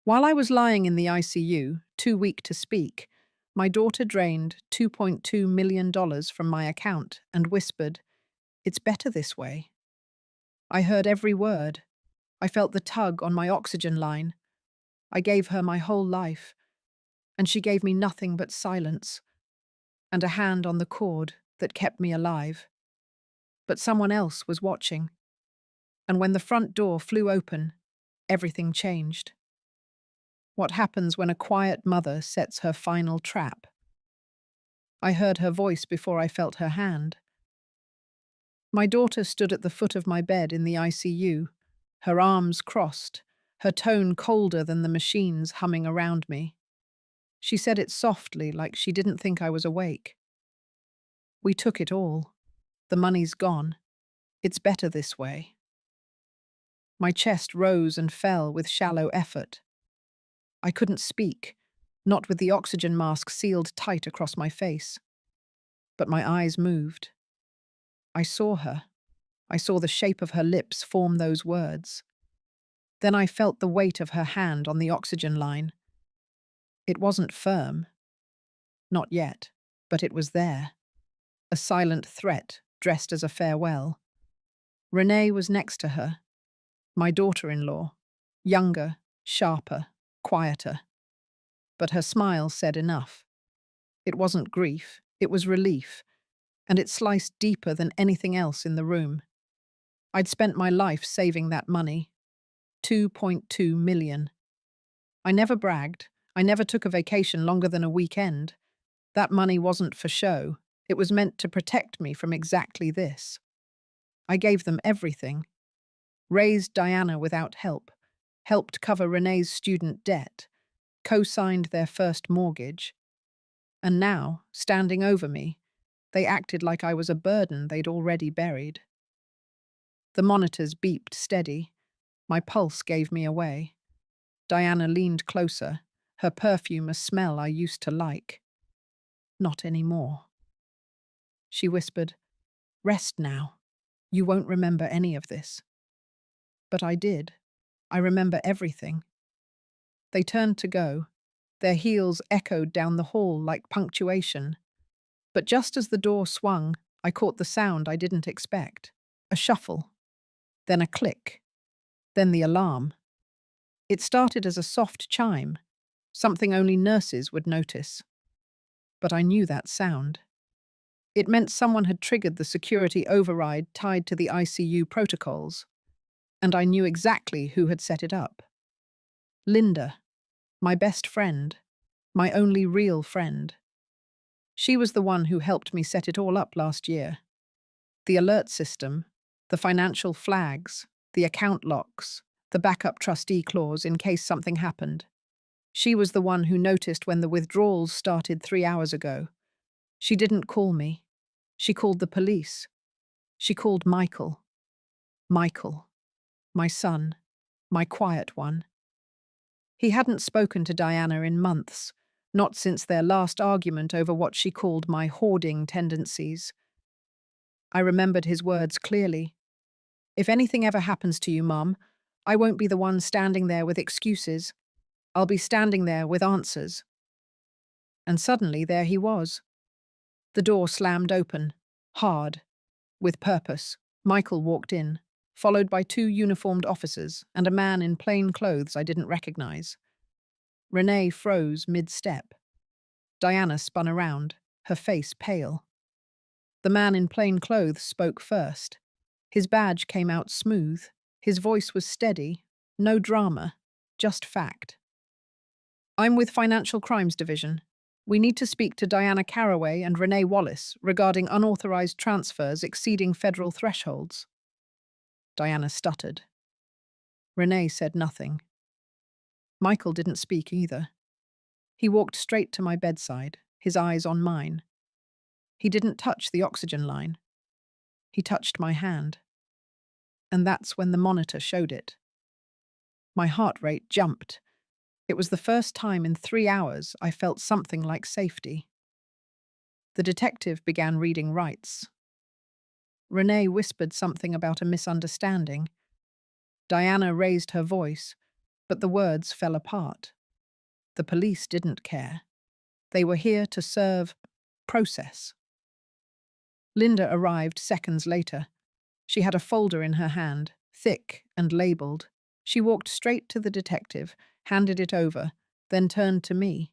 While I was lying in the ICU, too weak to speak, my daughter drained $2.2 million from my account and whispered, "It's better this way." I heard every word. I felt the tug on my oxygen line. I gave her my whole life, and she gave me nothing but silence and a hand on the cord that kept me alive. But someone else was watching, and when the front door flew open, everything changed. What happens when a quiet mother sets her final trap? I heard her voice before I felt her hand. My daughter stood at the foot of my bed in the ICU, her arms crossed, her tone colder than the machines humming around me. She said it softly, like she didn't think I was awake. "We took it all. The money's gone. It's better this way." My chest rose and fell with shallow effort. I couldn't speak, not with the oxygen mask sealed tight across my face. But my eyes moved. I saw her. I saw the shape of her lips form those words. Then I felt the weight of her hand on the oxygen line. It wasn't firm. Not yet. But it was there. A silent threat, dressed as a farewell. Renee was next to her. My daughter-in-law. Younger, sharper, quieter. But her smile said enough. It wasn't grief. It was relief. And it sliced deeper than anything else in the room. I'd spent my life saving that money. 2.2 million. I never bragged. I never took a vacation longer than a weekend. That money wasn't for show. It was meant to protect me from exactly this. I gave them everything. Raised Diana without help. Helped cover Renee's student debt. Co-signed their first mortgage. And now, standing over me, they acted like I was a burden they'd already buried. The monitors beeped steady. My pulse gave me away. Diana leaned closer, her perfume a smell I used to like. "Not anymore." She whispered, "Rest now. You won't remember any of this." But I did. I remember everything. They turned to go. Their heels echoed down the hall like punctuation. But just as the door swung, I caught the sound I didn't expect. A shuffle. Then a click. Then the alarm. It started as a soft chime, something only nurses would notice. But I knew that sound. It meant someone had triggered the security override tied to the ICU protocols. And I knew exactly who had set it up. Linda, my best friend, my only real friend. She was the one who helped me set it all up last year. The alert system, the financial flags, the account locks, the backup trustee clause in case something happened. She was the one who noticed when the withdrawals started 3 hours ago. She didn't call me. She called the police. She called Michael. Michael, my son, my quiet one. He hadn't spoken to Diana in months, not since their last argument over what she called my hoarding tendencies. I remembered his words clearly. "If anything ever happens to you, Mum, I won't be the one standing there with excuses. I'll be standing there with answers." And suddenly there he was. The door slammed open, hard, with purpose. Michael walked in, followed by 2 uniformed officers and a man in plain clothes I didn't recognize. Renee froze mid-step. Diana spun around, her face pale. The man in plain clothes spoke first. His badge came out smooth. His voice was steady, no drama, just fact. "I'm with Financial Crimes Division. We need to speak to Diana Caraway and Renee Wallace regarding unauthorized transfers exceeding federal thresholds." Diana stuttered. Renee said nothing. Michael didn't speak either. He walked straight to my bedside, his eyes on mine. He didn't touch the oxygen line. He touched my hand. And that's when the monitor showed it. My heart rate jumped. It was the first time in 3 hours I felt something like safety. The detective began reading rights. Renee whispered something about a misunderstanding. Diana raised her voice, But the words fell apart. The police didn't care. They were here to serve process. Linda arrived seconds later. She had a folder in her hand, thick and labeled. She walked straight to the detective, handed it over, then turned to me.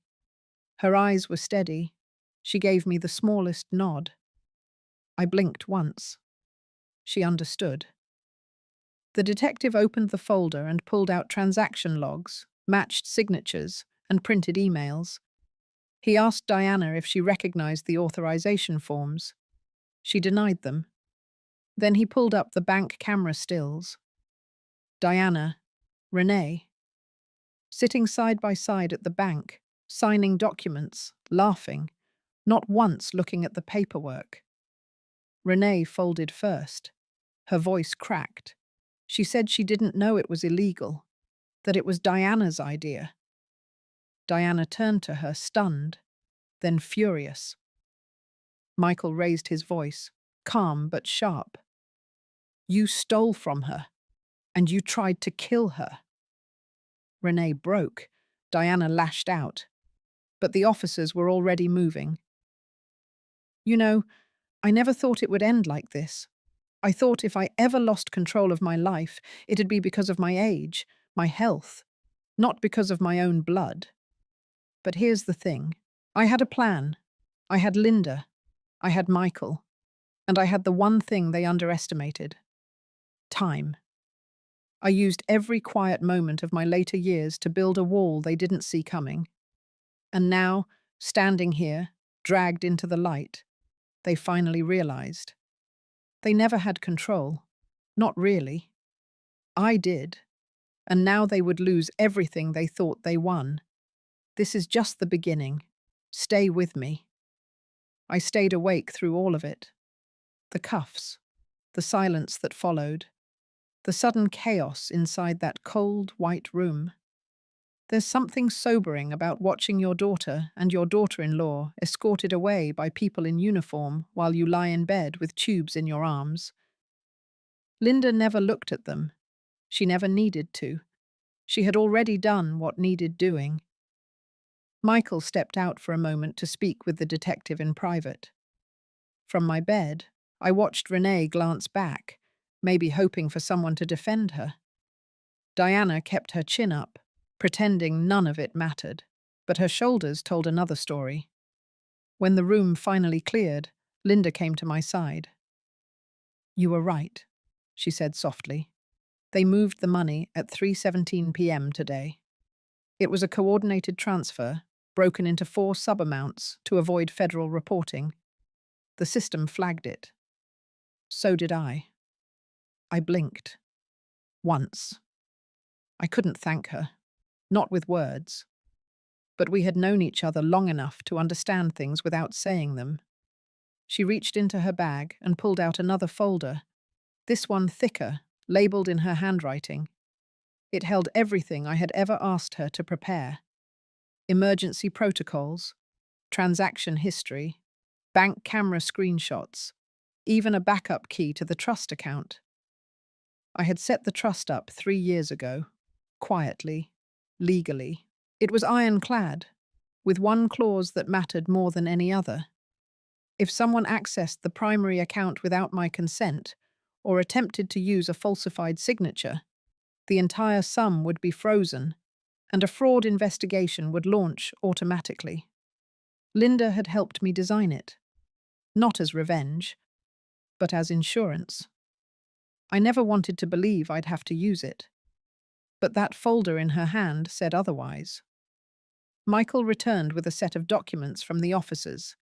Her eyes were steady. She gave me the smallest nod. I blinked once. She understood. The detective opened the folder and pulled out transaction logs, matched signatures, and printed emails. He asked Diana if she recognized the authorization forms. She denied them. Then he pulled up the bank camera stills. Diana, Renee, sitting side by side at the bank, signing documents, laughing, not once looking at the paperwork. Renee folded first. Her voice cracked. She said she didn't know it was illegal, that it was Diana's idea. Diana turned to her, stunned, then furious. Michael raised his voice, calm but sharp. You stole from her, and you tried to kill her. Renee broke. Diana lashed out. But the officers were already moving. You know, I never thought it would end like this. I thought if I ever lost control of my life, it'd be because of my age, my health, not because of my own blood. But here's the thing. I had a plan. I had Linda. I had Michael. And I had the one thing they underestimated. Time. I used every quiet moment of my later years to build a wall they didn't see coming. And now, standing here, dragged into the light, they finally realized. They never had control. Not really. I did. And now they would lose everything they thought they won. This is just the beginning. Stay with me. I stayed awake through all of it. The cuffs, the silence that followed, the sudden chaos inside that cold, white room. There's something sobering about watching your daughter and your daughter-in-law escorted away by people in uniform while you lie in bed with tubes in your arms. Linda never looked at them. She never needed to. She had already done what needed doing. Michael stepped out for a moment to speak with the detective in private. From my bed, I watched Renee glance back, maybe hoping for someone to defend her. Diana kept her chin up, pretending none of it mattered, but her shoulders told another story. When the room finally cleared, Linda came to my side. You were right, she said softly. They moved the money at 3:17 p.m. today. It was a coordinated transfer, broken into 4 sub-amounts to avoid federal reporting. The system flagged it. So did I. I blinked. Once. I couldn't thank her. Not with words. But we had known each other long enough to understand things without saying them. She reached into her bag and pulled out another folder, this one thicker, labeled in her handwriting. It held everything I had ever asked her to prepare. Emergency protocols, transaction history, bank camera screenshots, even a backup key to the trust account. I had set the trust up 3 years ago, quietly, legally. It was ironclad, with one clause that mattered more than any other. If someone accessed the primary account without my consent, or attempted to use a falsified signature, the entire sum would be frozen, and a fraud investigation would launch automatically. Linda had helped me design it, not as revenge, but as insurance. I never wanted to believe I'd have to use it, but that folder in her hand said otherwise. Michael returned with a set of documents from the officers.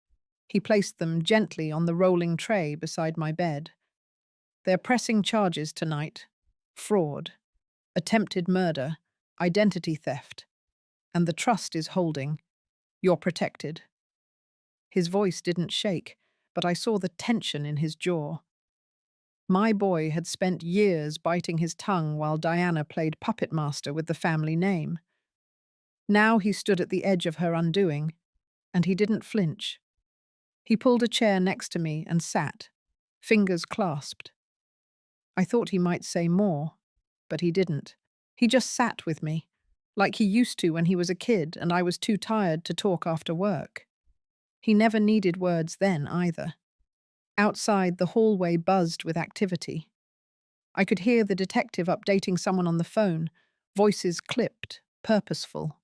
He placed them gently on the rolling tray beside my bed. They're pressing charges tonight: fraud, attempted murder, identity theft, and the trust is holding. You're protected. His voice didn't shake, but I saw the tension in his jaw. My boy had spent years biting his tongue while Diana played puppet master with the family name. Now he stood at the edge of her undoing, and he didn't flinch. He pulled a chair next to me and sat, fingers clasped. I thought he might say more, but he didn't. He just sat with me, like he used to when he was a kid and I was too tired to talk after work. He never needed words then either. Outside, the hallway buzzed with activity. I could hear the detective updating someone on the phone, voices clipped, purposeful.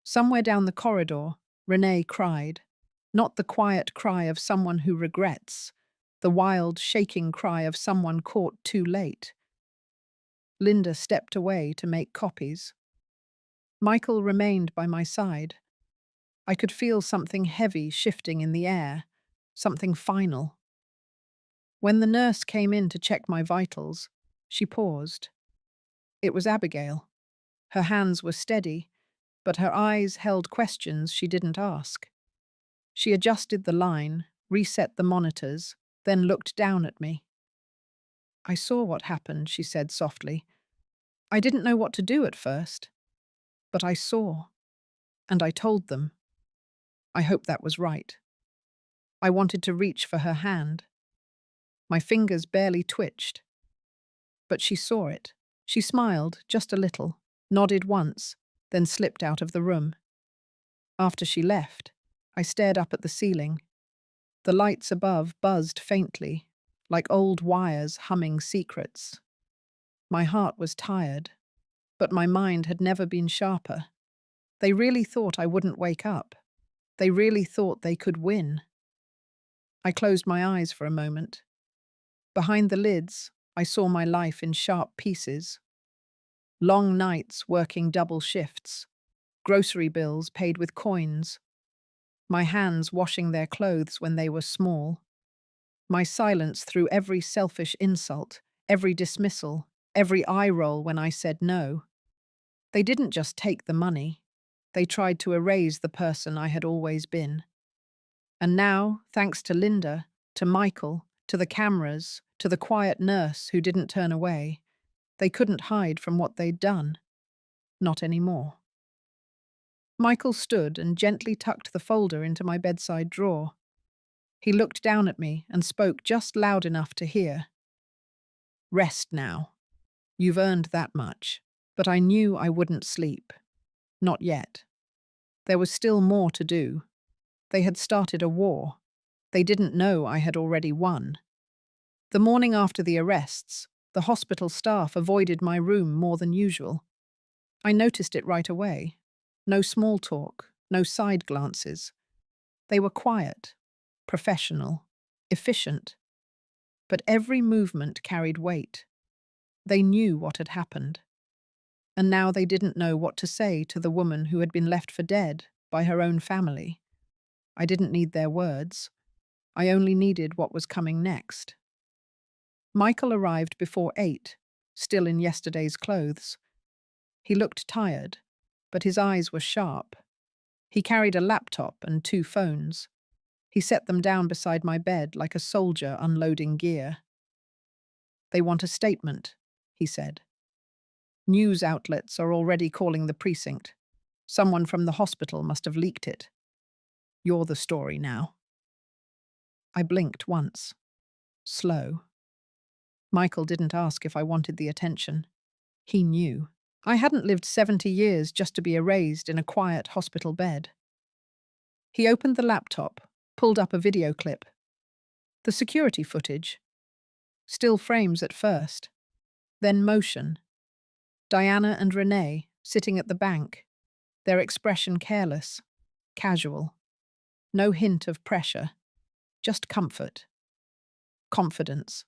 Somewhere down the corridor, Renee cried. Not the quiet cry of someone who regrets, the wild, shaking cry of someone caught too late. Linda stepped away to make copies. Michael remained by my side. I could feel something heavy shifting in the air, something final. When the nurse came in to check my vitals, she paused. It was Abigail. Her hands were steady, but her eyes held questions she didn't ask. She adjusted the line, reset the monitors, then looked down at me. "I saw what happened," she said softly. "I didn't know what to do at first, but I saw, and I told them. I hope that was right." I wanted to reach for her hand. My fingers barely twitched. But she saw it. She smiled, just a little, nodded once, then slipped out of the room. After she left, I stared up at the ceiling. The lights above buzzed faintly, like old wires humming secrets. My heart was tired, but my mind had never been sharper. They really thought I wouldn't wake up. They really thought they could win. I closed my eyes for a moment. Behind the lids, I saw my life in sharp pieces. Long nights working double shifts, grocery bills paid with coins, my hands washing their clothes when they were small, my silence through every selfish insult, every dismissal, every eye roll when I said no. They didn't just take the money. They tried to erase the person I had always been. And now, thanks to Linda, to Michael, to the cameras, to the quiet nurse who didn't turn away, they couldn't hide from what they'd done. Not anymore. Michael stood and gently tucked the folder into my bedside drawer. He looked down at me and spoke just loud enough to hear. "Rest now. You've earned that much." But I knew I wouldn't sleep. Not yet. There was still more to do. They had started a war. They didn't know I had already won. The morning after the arrests, the hospital staff avoided my room more than usual. I noticed it right away. No small talk, no side glances. They were quiet, professional, efficient. But every movement carried weight. They knew what had happened. And now they didn't know what to say to the woman who had been left for dead by her own family. I didn't need their words. I only needed what was coming next. Michael arrived before 8, still in yesterday's clothes. He looked tired, but his eyes were sharp. He carried a laptop and 2 phones. He set them down beside my bed like a soldier unloading gear. "They want a statement," he said. "News outlets are already calling the precinct. Someone from the hospital must have leaked it. You're the story now." I blinked once. Slow. Michael didn't ask if I wanted the attention. He knew. I hadn't lived 70 years just to be erased in a quiet hospital bed. He opened the laptop, pulled up a video clip. The security footage. Still frames at first. Then motion. Diana and Renee sitting at the bank, their expression careless, casual. No hint of pressure, just comfort. Confidence.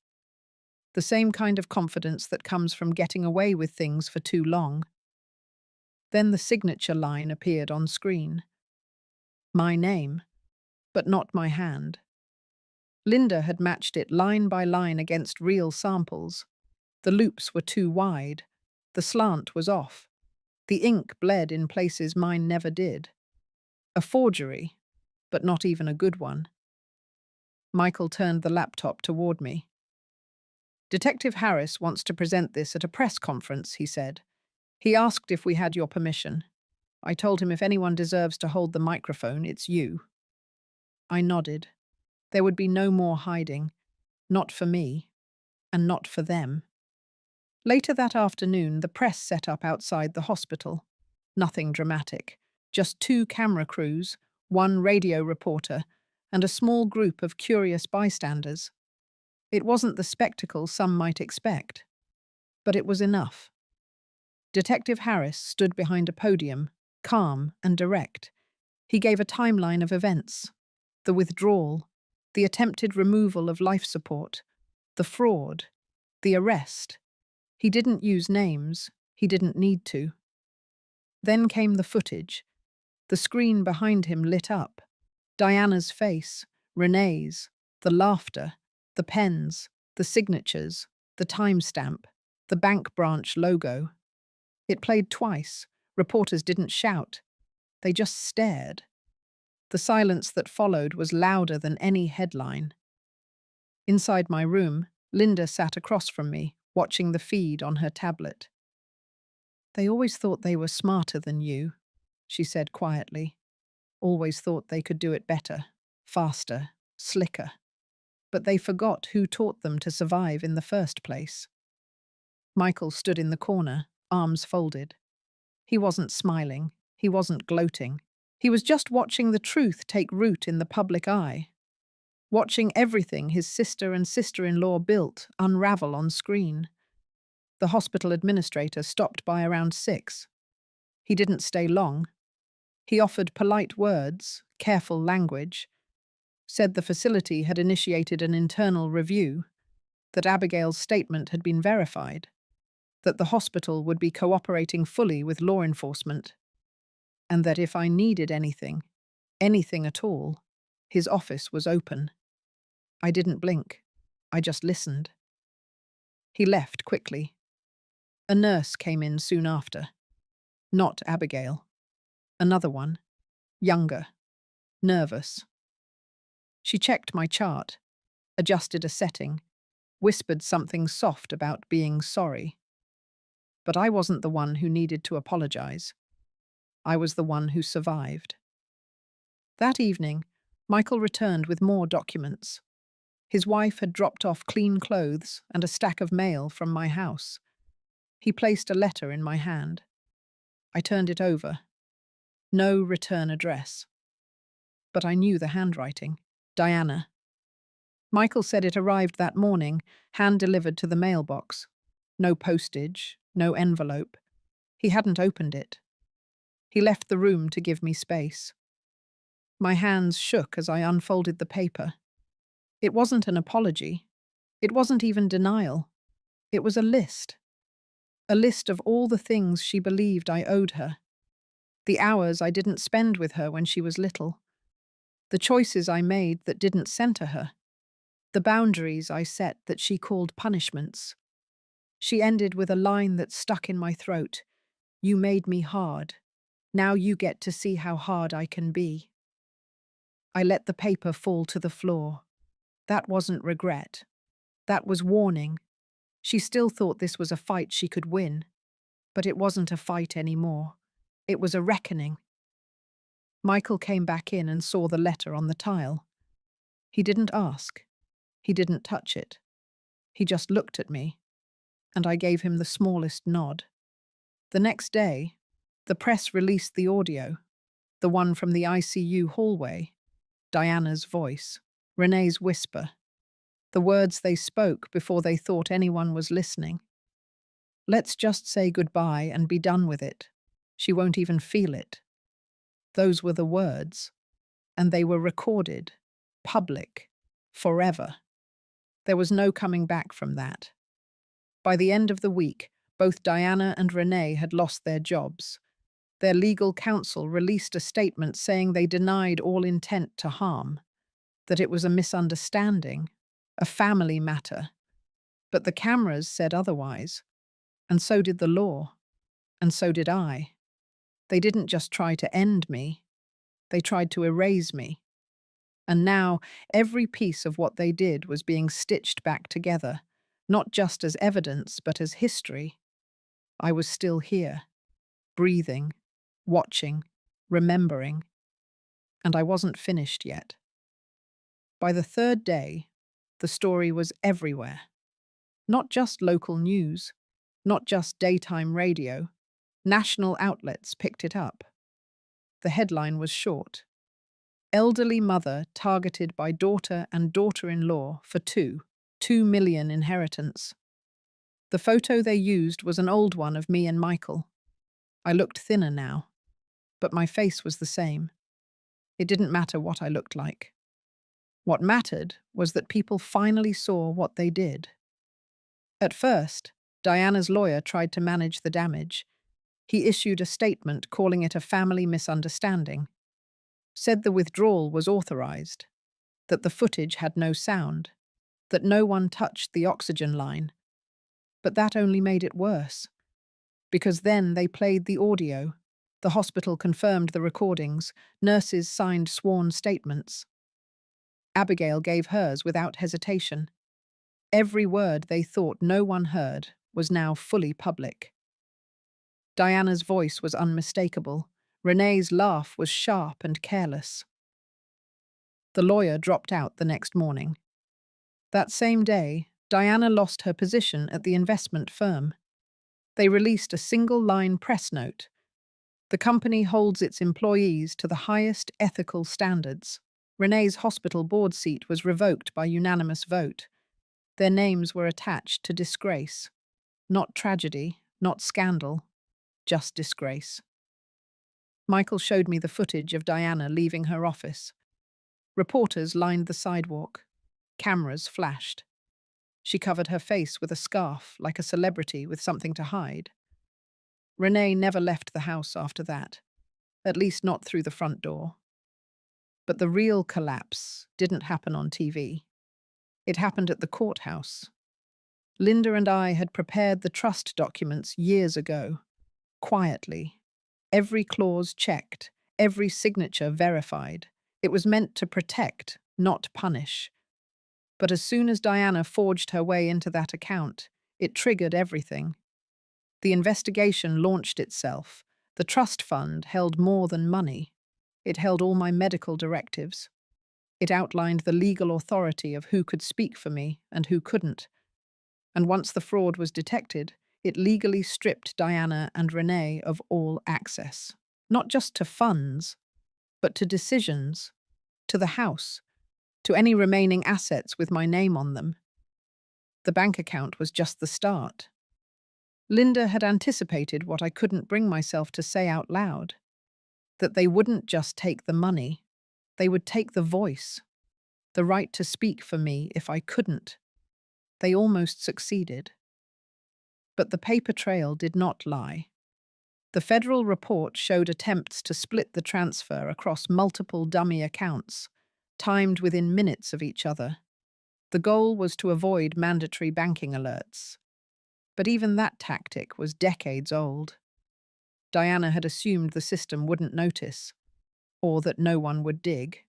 The same kind of confidence that comes from getting away with things for too long. Then the signature line appeared on screen. My name, but not my hand. Linda had matched it line by line against real samples. The loops were too wide. The slant was off. The ink bled in places mine never did. A forgery, but not even a good one. Michael turned the laptop toward me. "Detective Harris wants to present this at a press conference," he said. "He asked if we had your permission. I told him if anyone deserves to hold the microphone, it's you." I nodded. There would be no more hiding. Not for me, and not for them. Later that afternoon, the press set up outside the hospital. Nothing dramatic. Just two camera crews, one radio reporter, and a small group of curious bystanders. It wasn't the spectacle some might expect, but it was enough. Detective Harris stood behind a podium, calm and direct. He gave a timeline of events: the withdrawal, the attempted removal of life support, the fraud, the arrest. He didn't use names. He didn't need to. Then came the footage. The screen behind him lit up. Diana's face, Renee's, the laughter, the pens, the signatures, the timestamp, the bank branch logo. It played twice. Reporters didn't shout. They just stared. The silence that followed was louder than any headline. Inside my room, Linda sat across from me, watching the feed on her tablet. "They always thought they were smarter than you," she said quietly. "Always thought they could do it better, faster, slicker. But they forgot who taught them to survive in the first place." Michael stood in the corner, arms folded. He wasn't smiling. He wasn't gloating. He was just watching the truth take root in the public eye. Watching everything his sister and sister-in-law built unravel on screen. The hospital administrator stopped by around 6. He didn't stay long. He offered polite words, careful language, said the facility had initiated an internal review, that Abigail's statement had been verified, that the hospital would be cooperating fully with law enforcement, and that if I needed anything, anything at all, his office was open. I didn't blink. I just listened. He left quickly. A nurse came in soon after. Not Abigail. Another one. Younger. Nervous. She checked my chart, adjusted a setting, whispered something soft about being sorry. But I wasn't the one who needed to apologize. I was the one who survived. That evening, Michael returned with more documents. His wife had dropped off clean clothes and a stack of mail from my house. He placed a letter in my hand. I turned it over. No return address. But I knew the handwriting. Diana. Michael said it arrived that morning, hand-delivered to the mailbox. No postage, no envelope. He hadn't opened it. He left the room to give me space. My hands shook as I unfolded the paper. It wasn't an apology. It wasn't even denial. It was a list. A list of all the things she believed I owed her. The hours I didn't spend with her when she was little. The choices I made that didn't center her. The boundaries I set that she called punishments. She ended with a line that stuck in my throat. "You made me hard. Now you get to see how hard I can be." I let the paper fall to the floor. That wasn't regret. That was warning. She still thought this was a fight she could win. But it wasn't a fight anymore. It was a reckoning. Michael came back in and saw the letter on the tile. He didn't ask. He didn't touch it. He just looked at me, and I gave him the smallest nod. The next day, the press released the audio, the one from the ICU hallway, Diana's voice, Renee's whisper, the words they spoke before they thought anyone was listening. "Let's just say goodbye and be done with it. She won't even feel it." Those were the words, and they were recorded, public, forever. There was no coming back from that. By the end of the week, both Diana and Renee had lost their jobs. Their legal counsel released a statement saying they denied all intent to harm, that it was a misunderstanding, a family matter. But the cameras said otherwise, and so did the law, and so did I. They didn't just try to end me, they tried to erase me. And now, every piece of what they did was being stitched back together, not just as evidence, but as history. I was still here, breathing, watching, remembering. And I wasn't finished yet. By the third day, the story was everywhere. Not just local news, not just daytime radio, National outlets picked it up. The headline was short: Elderly mother targeted by daughter and daughter-in-law for $2 million inheritance. The photo they used was an old one of me and Michael. I looked thinner now, but my face was the same. It didn't matter what I looked like. What mattered was that people finally saw what they did. At first, Diana's lawyer tried to manage the damage. He issued a statement calling it a family misunderstanding, said the withdrawal was authorized, that the footage had no sound, that no one touched the oxygen line. But that only made it worse, because then they played the audio. The hospital confirmed the recordings, nurses signed sworn statements. Abigail gave hers without hesitation. Every word they thought no one heard was now fully public. Diana's voice was unmistakable. Renee's laugh was sharp and careless. The lawyer dropped out the next morning. That same day, Diana lost her position at the investment firm. They released a single-line press note. The company holds its employees to the highest ethical standards. Renee's hospital board seat was revoked by unanimous vote. Their names were attached to disgrace. Not tragedy, not scandal, just disgrace. Michael showed me the footage of Diana leaving her office. Reporters lined the sidewalk. Cameras flashed. She covered her face with a scarf, like a celebrity with something to hide. Renee never left the house after that, at least not through the front door. But the real collapse didn't happen on TV. It happened at the courthouse. Linda and I had prepared the trust documents years ago, quietly. Every clause checked, every signature verified. It was meant to protect, not punish. But as soon as Diana forged her way into that account, it triggered everything. The investigation launched itself. The trust fund held more than money. It held all my medical directives. It outlined the legal authority of who could speak for me and who couldn't. And once the fraud was detected, it legally stripped Diana and Renee of all access. Not just to funds, but to decisions, to the house, to any remaining assets with my name on them. The bank account was just the start. Linda had anticipated what I couldn't bring myself to say out loud, that they wouldn't just take the money, they would take the voice, the right to speak for me if I couldn't. They almost succeeded. But the paper trail did not lie. The federal report showed attempts to split the transfer across multiple dummy accounts, timed within minutes of each other. The goal was to avoid mandatory banking alerts. But even that tactic was decades old. Diana had assumed the system wouldn't notice, or that no one would dig.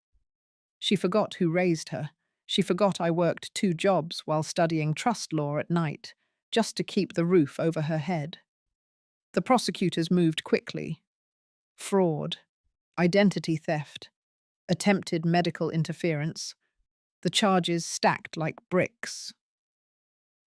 She forgot who raised her. She forgot I worked 2 jobs while studying trust law at night, just to keep the roof over her head. The prosecutors moved quickly. Fraud, identity theft, attempted medical interference. The charges stacked like bricks.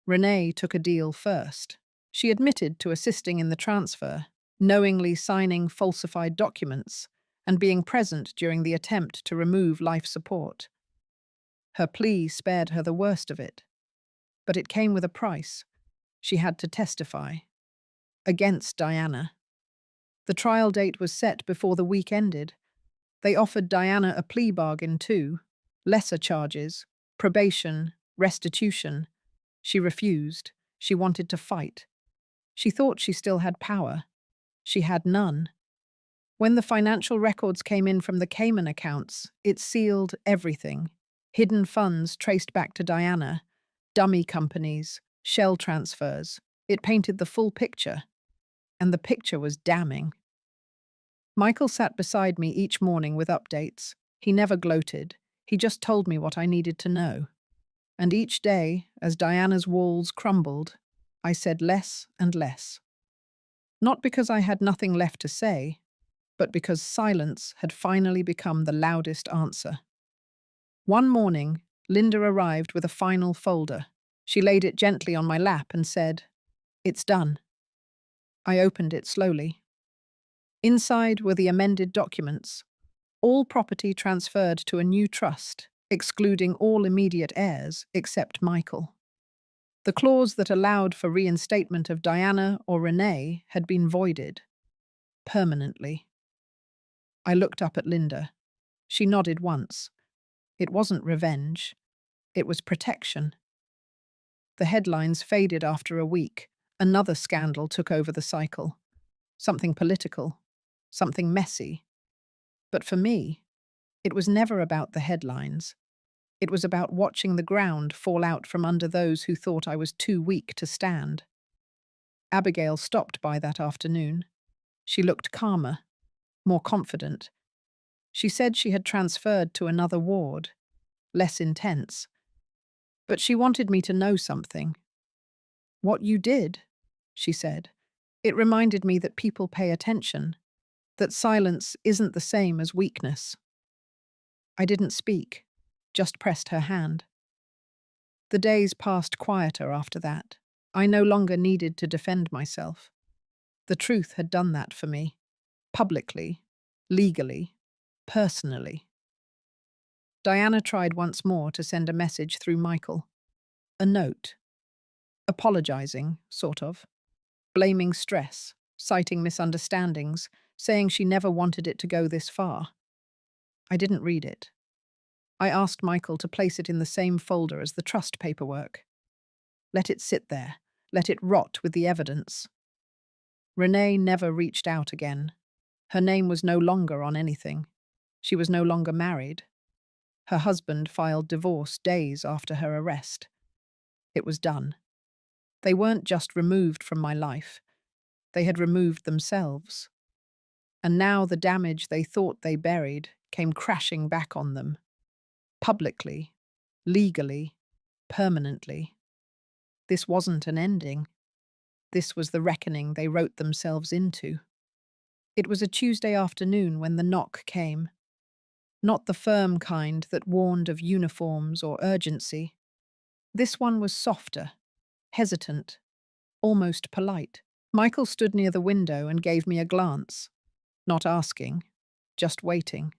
Renee took a deal first. She admitted to assisting in the transfer, knowingly signing falsified documents, and being present during the attempt to remove life support. Her plea spared her the worst of it. But it came with a price. She had to testify. Against Diana. The trial date was set before the week ended. They offered Diana a plea bargain too. Lesser charges, probation, restitution. She refused. She wanted to fight. She thought she still had power. She had none. When the financial records came in from the Cayman accounts, it sealed everything. Hidden funds traced back to Diana, dummy companies, shell transfers. It painted the full picture. And the picture was damning. Michael sat beside me each morning with updates. He never gloated. He just told me what I needed to know. And each day, as Diana's walls crumbled, I said less and less. Not because I had nothing left to say, but because silence had finally become the loudest answer. One morning, Linda arrived with a final folder. She laid it gently on my lap and said, "It's done." I opened it slowly. Inside were the amended documents. All property transferred to a new trust, excluding all immediate heirs except Michael. The clause that allowed for reinstatement of Diana or Renee had been voided. Permanently. I looked up at Linda. She nodded once. It wasn't revenge. It was protection. The headlines faded after a week. Another scandal took over the cycle. Something political. Something messy. But for me, it was never about the headlines. It was about watching the ground fall out from under those who thought I was too weak to stand. Abigail stopped by that afternoon. She looked calmer, more confident. She said she had transferred to another ward, less intense. But she wanted me to know something. "What you did," she said. "It reminded me that people pay attention, that silence isn't the same as weakness." I didn't speak, just pressed her hand. The days passed quieter after that. I no longer needed to defend myself. The truth had done that for me. Publicly, legally, personally. Diana tried once more to send a message through Michael. A note. Apologizing, sort of. Blaming stress, citing misunderstandings, saying she never wanted it to go this far. I didn't read it. I asked Michael to place it in the same folder as the trust paperwork. Let it sit there. Let it rot with the evidence. Renee never reached out again. Her name was no longer on anything. She was no longer married. Her husband filed divorce days after her arrest. It was done. They weren't just removed from my life. They had removed themselves. And now the damage they thought they buried came crashing back on them. Publicly, legally, permanently. This wasn't an ending. This was the reckoning they wrote themselves into. It was a Tuesday afternoon when the knock came. Not the firm kind that warned of uniforms or urgency. This one was softer, hesitant, almost polite. Michael stood near the window and gave me a glance. Not asking, just waiting.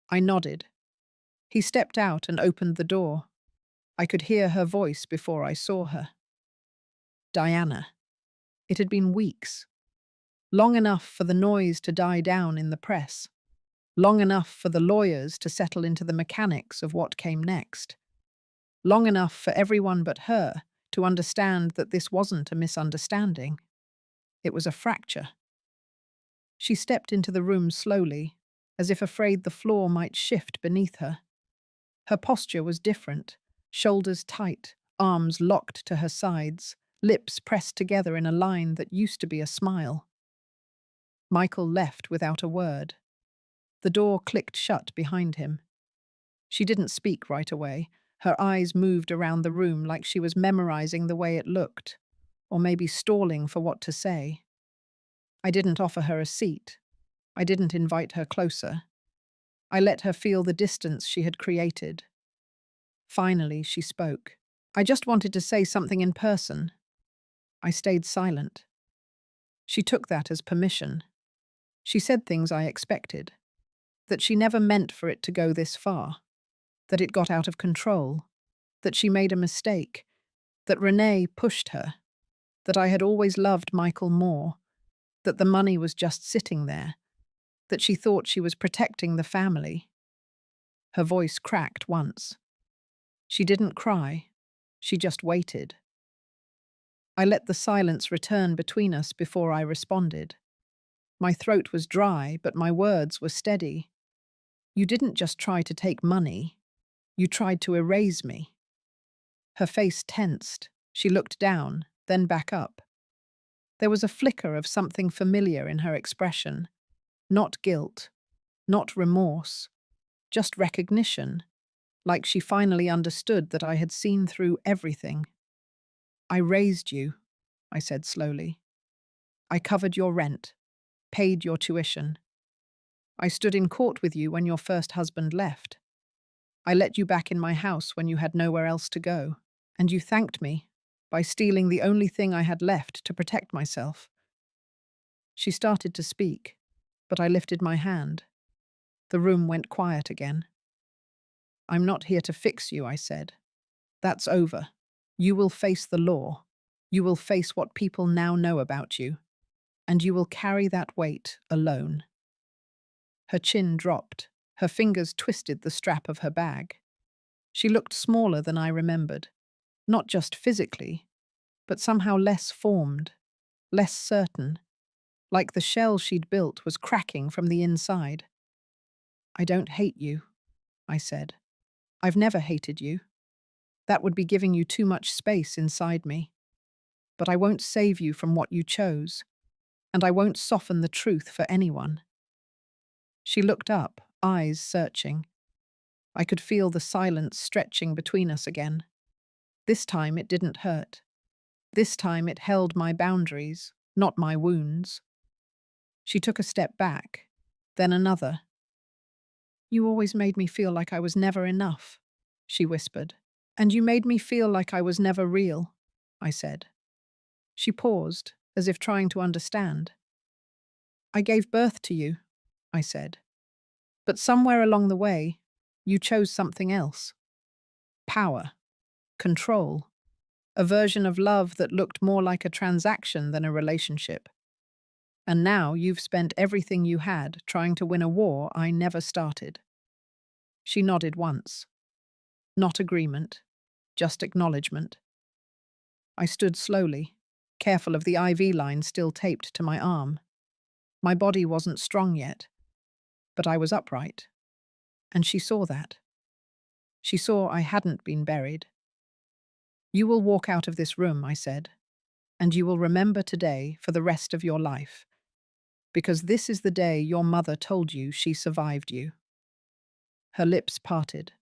I nodded. He stepped out and opened the door. I could hear her voice before I saw her. Diana. It had been weeks. Long enough for the noise to die down in the press. Long enough for the lawyers to settle into the mechanics of what came next. Long enough for everyone but her to understand that this wasn't a misunderstanding. It was a fracture. She stepped into the room slowly, as if afraid the floor might shift beneath her. Her posture was different, shoulders tight, arms locked to her sides, lips pressed together in a line that used to be a smile. Michael left without a word. The door clicked shut behind him. She didn't speak right away. Her eyes moved around the room like she was memorizing the way it looked, or maybe stalling for what to say. I didn't offer her a seat. I didn't invite her closer. I let her feel the distance she had created. Finally, she spoke. "I just wanted to say something in person." I stayed silent. She took that as permission. She said things I expected. That she never meant for it to go this far. That it got out of control. That she made a mistake. That Renee pushed her. That I had always loved Michael more. That the money was just sitting there. That she thought she was protecting the family. Her voice cracked once. She didn't cry. She just waited. I let the silence return between us before I responded. My throat was dry, but my words were steady. "You didn't just try to take money. You tried to erase me." Her face tensed. She looked down, then back up. There was a flicker of something familiar in her expression. Not guilt, not remorse, just recognition, like she finally understood that I had seen through everything. "I raised you," I said slowly. "I covered your rent, paid your tuition. I stood in court with you when your first husband left. I let you back in my house when you had nowhere else to go. And you thanked me by stealing the only thing I had left to protect myself. She started to speak, but I lifted my hand. The room went quiet again. I'm not here to fix you, I said. That's over. You will face the law. You will face what people now know about you, and you will carry that weight alone. Her chin dropped. Her fingers twisted the strap of her bag. She looked smaller than I remembered, not just physically, but somehow less formed, less certain, like the shell she'd built was cracking from the inside. I don't hate you, I said. I've never hated you. That would be giving you too much space inside me. But I won't save you from what you chose, and I won't soften the truth for anyone. She looked up, eyes searching. I could feel the silence stretching between us again. This time it didn't hurt. This time it held my boundaries, not my wounds. She took a step back, then another. You always made me feel like I was never enough, she whispered. And you made me feel like I was never real, I said. She paused, as if trying to understand. I gave birth to you, I said. But somewhere along the way, you chose something else. Power, control, a version of love that looked more like a transaction than a relationship. And now you've spent everything you had trying to win a war I never started. She nodded once. Not agreement, just acknowledgement. I stood slowly, careful of the IV line still taped to my arm. My body wasn't strong yet, but I was upright. And she saw that. She saw I hadn't been buried. You will walk out of this room, I said, and you will remember today for the rest of your life, because this is the day your mother told you she survived you. Her lips parted,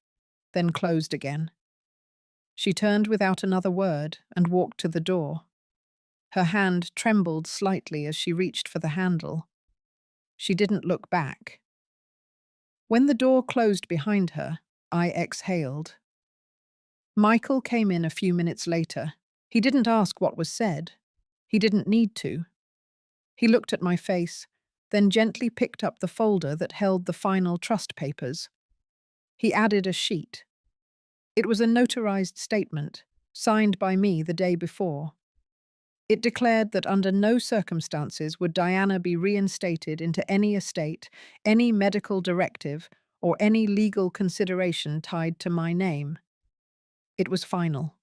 then closed again. She turned without another word and walked to the door. Her hand trembled slightly as she reached for the handle. She didn't look back. When the door closed behind her, I exhaled. Michael came in a few minutes later. He didn't ask what was said. He didn't need to. He looked at my face, then gently picked up the folder that held the final trust papers. He added a sheet. It was a notarized statement, signed by me the day before. It declared that under no circumstances would Diana be reinstated into any estate, any medical directive, or any legal consideration tied to my name. It was final.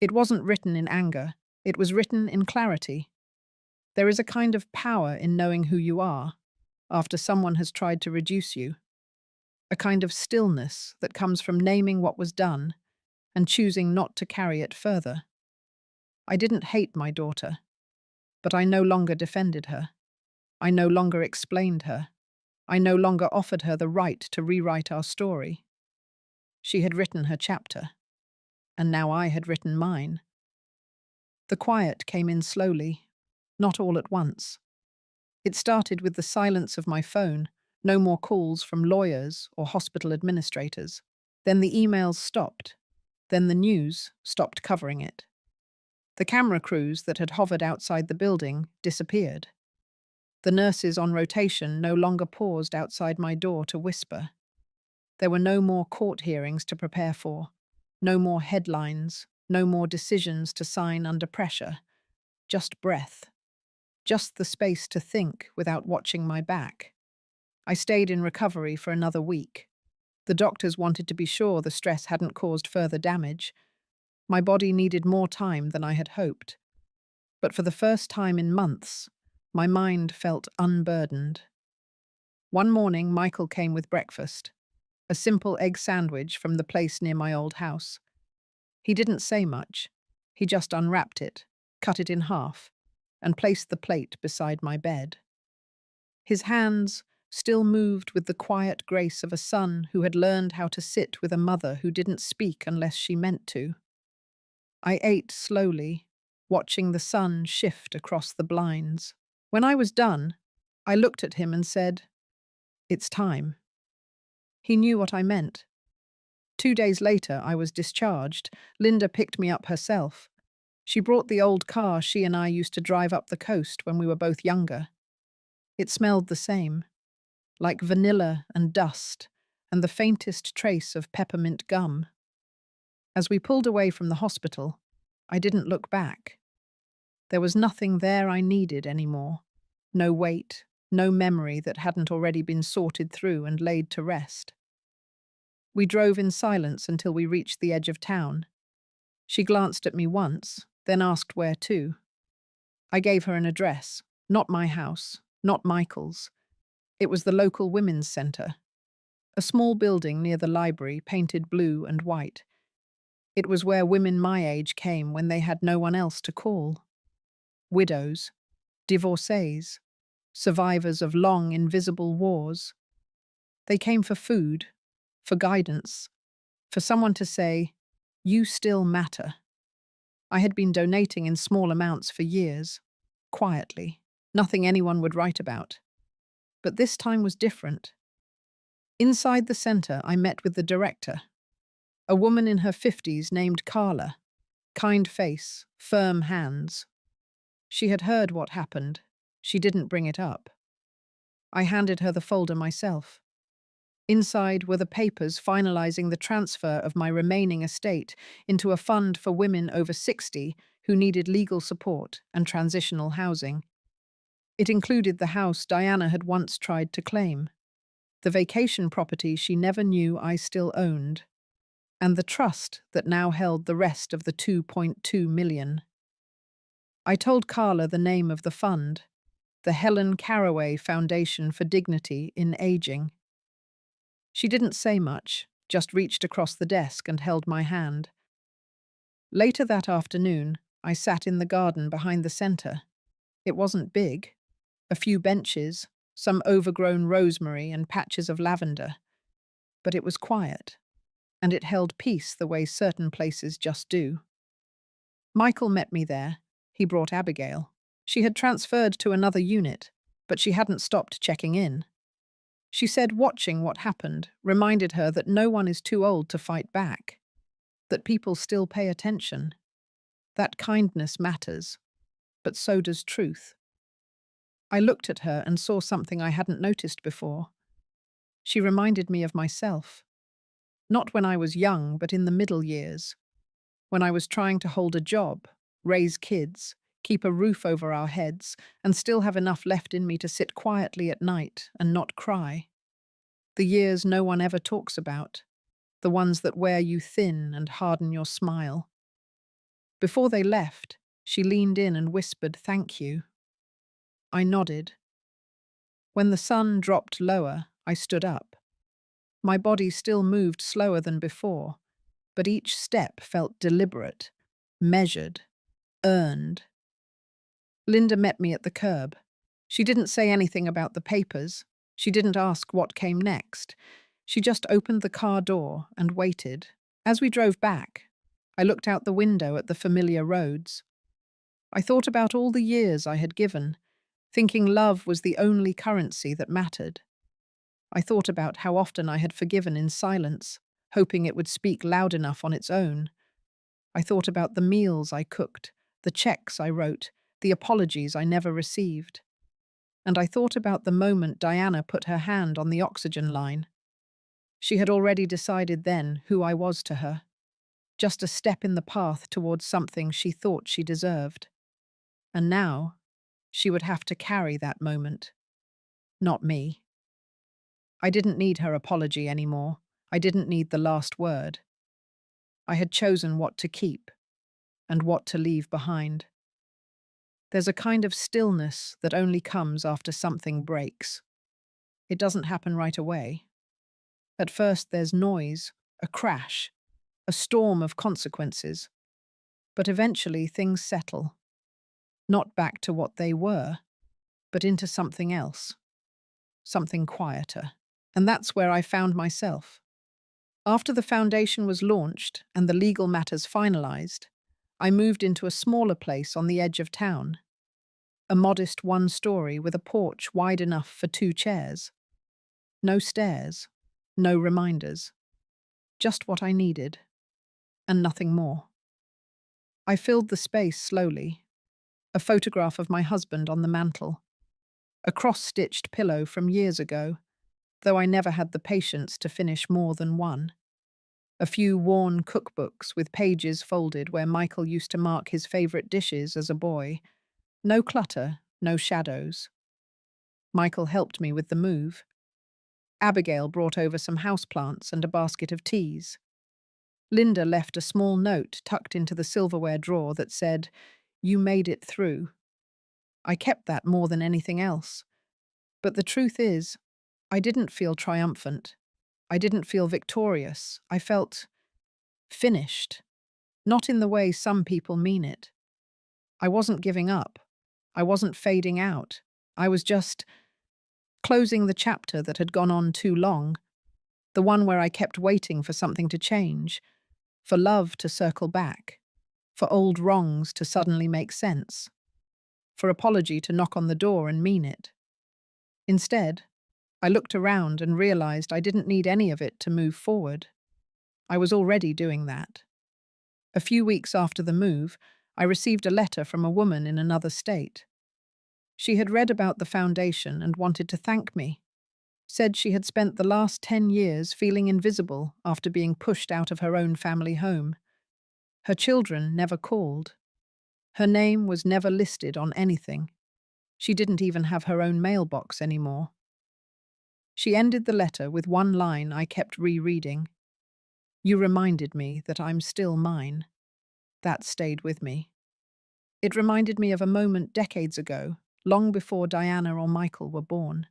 It wasn't written in anger. It was written in clarity. There is a kind of power in knowing who you are, after someone has tried to reduce you. A kind of stillness that comes from naming what was done and choosing not to carry it further. I didn't hate my daughter, but I no longer defended her. I no longer explained her. I no longer offered her the right to rewrite our story. She had written her chapter, and now I had written mine. The quiet came in slowly, not all at once. It started with the silence of my phone, no more calls from lawyers or hospital administrators. Then the emails stopped. Then the news stopped covering it. The camera crews that had hovered outside the building disappeared. The nurses on rotation no longer paused outside my door to whisper. There were no more court hearings to prepare for, no more headlines, no more decisions to sign under pressure. Just breath. Just the space to think without watching my back. I stayed in recovery for another week. The doctors wanted to be sure the stress hadn't caused further damage. My body needed more time than I had hoped. But for the first time in months, my mind felt unburdened. One morning, Michael came with breakfast, a simple egg sandwich from the place near my old house. He didn't say much. He just unwrapped it, cut it in half, and placed the plate beside my bed. His hands still moved with the quiet grace of a son who had learned how to sit with a mother who didn't speak unless she meant to. I ate slowly, watching the sun shift across the blinds. When I was done, I looked at him and said, "It's time." He knew what I meant. 2 days later, I was discharged. Linda picked me up herself. She brought the old car she and I used to drive up the coast when we were both younger. It smelled the same, like vanilla and dust, and the faintest trace of peppermint gum. As we pulled away from the hospital, I didn't look back. There was nothing there I needed anymore. No weight, no memory that hadn't already been sorted through and laid to rest. We drove in silence until we reached the edge of town. She glanced at me once, then asked where to. I gave her an address, not my house, not Michael's. It was the local women's centre, a small building near the library painted blue and white. It was where women my age came when they had no one else to call. Widows, divorcees, survivors of long, invisible wars. They came for food, for guidance, for someone to say, "You still matter." I had been donating in small amounts for years, quietly, nothing anyone would write about. But this time was different. Inside the centre, I met with the director, a woman in her 50s named Carla, kind face, firm hands. She had heard what happened. She didn't bring it up. I handed her the folder myself. Inside were the papers finalizing the transfer of my remaining estate into a fund for women over 60 who needed legal support and transitional housing. It included the house Diana had once tried to claim, the vacation property she never knew I still owned, and the trust that now held the rest of the 2.2 million. I told Carla the name of the fund, the Helen Caraway Foundation for Dignity in Aging. She didn't say much, just reached across the desk and held my hand. Later that afternoon, I sat in the garden behind the centre. It wasn't big. A few benches, some overgrown rosemary and patches of lavender. But it was quiet, and it held peace the way certain places just do. Michael met me there. He brought Abigail. She had transferred to another unit, but she hadn't stopped checking in. She said watching what happened reminded her that no one is too old to fight back, that people still pay attention, that kindness matters, but so does truth. I looked at her and saw something I hadn't noticed before. She reminded me of myself, not when I was young, but in the middle years, when I was trying to hold a job, raise kids, keep a roof over our heads, and still have enough left in me to sit quietly at night and not cry. The years no one ever talks about, the ones that wear you thin and harden your smile. Before they left, she leaned in and whispered, "Thank you." I nodded. When the sun dropped lower, I stood up. My body still moved slower than before, but each step felt deliberate, measured, earned. Linda met me at the curb. She didn't say anything about the papers. She didn't ask what came next. She just opened the car door and waited. As we drove back, I looked out the window at the familiar roads. I thought about all the years I had given, thinking love was the only currency that mattered. I thought about how often I had forgiven in silence, hoping it would speak loud enough on its own. I thought about the meals I cooked, the checks I wrote, the apologies I never received. And I thought about the moment Diana put her hand on the oxygen line. She had already decided then who I was to her, just a step in the path towards something she thought she deserved. And now, she would have to carry that moment, not me. I didn't need her apology anymore. I didn't need the last word. I had chosen what to keep and what to leave behind. There's a kind of stillness that only comes after something breaks. It doesn't happen right away. At first there's noise, a crash, a storm of consequences. But eventually things settle. Not back to what they were, but into something else. Something quieter. And that's where I found myself. After the foundation was launched and the legal matters finalized, I moved into a smaller place on the edge of town. A modest one-story with a porch wide enough for 2 chairs. No stairs, no reminders. Just what I needed, and nothing more. I filled the space slowly. A photograph of my husband on the mantel. a cross-stitched pillow from years ago, though I never had the patience to finish more than one. A few worn cookbooks with pages folded where Michael used to mark his favorite dishes as a boy. No clutter, no shadows. Michael helped me with the move. Abigail brought over some houseplants and a basket of teas. Linda left a small note tucked into the silverware drawer that said, "You made it through." I kept that more than anything else. But the truth is, I didn't feel triumphant. I didn't feel victorious. I felt finished, not in the way some people mean it. I wasn't giving up. I wasn't fading out. I was just closing the chapter that had gone on too long, the one where I kept waiting for something to change, for love to circle back, for old wrongs to suddenly make sense, for apology to knock on the door and mean it. Instead, I looked around and realized I didn't need any of it to move forward. I was already doing that. A few weeks after the move, I received a letter from a woman in another state. She had read about the foundation and wanted to thank me. Said she had spent the last 10 years feeling invisible after being pushed out of her own family home. Her children never called. Her name was never listed on anything. She didn't even have her own mailbox anymore. She ended the letter with one line I kept rereading. "You reminded me that I'm still mine." That stayed with me. It reminded me of a moment decades ago, long before Diana or Michael were born.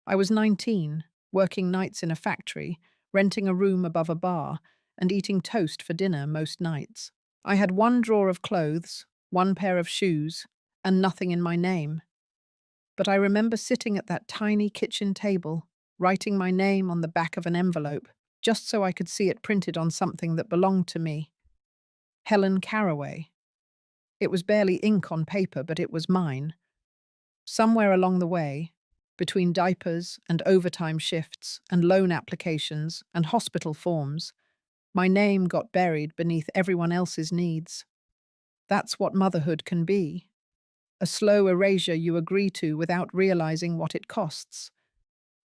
I was 19, working nights in a factory, renting a room above a bar, and eating toast for dinner most nights. I had one drawer of clothes, one pair of shoes, and nothing in my name. But I remember sitting at that tiny kitchen table, writing my name on the back of an envelope, just so I could see it printed on something that belonged to me. Helen Caraway. It was barely ink on paper, but it was mine. Somewhere along the way, between diapers and overtime shifts and loan applications and hospital forms, my name got buried beneath everyone else's needs. That's what motherhood can be. A slow erasure you agree to without realizing what it costs.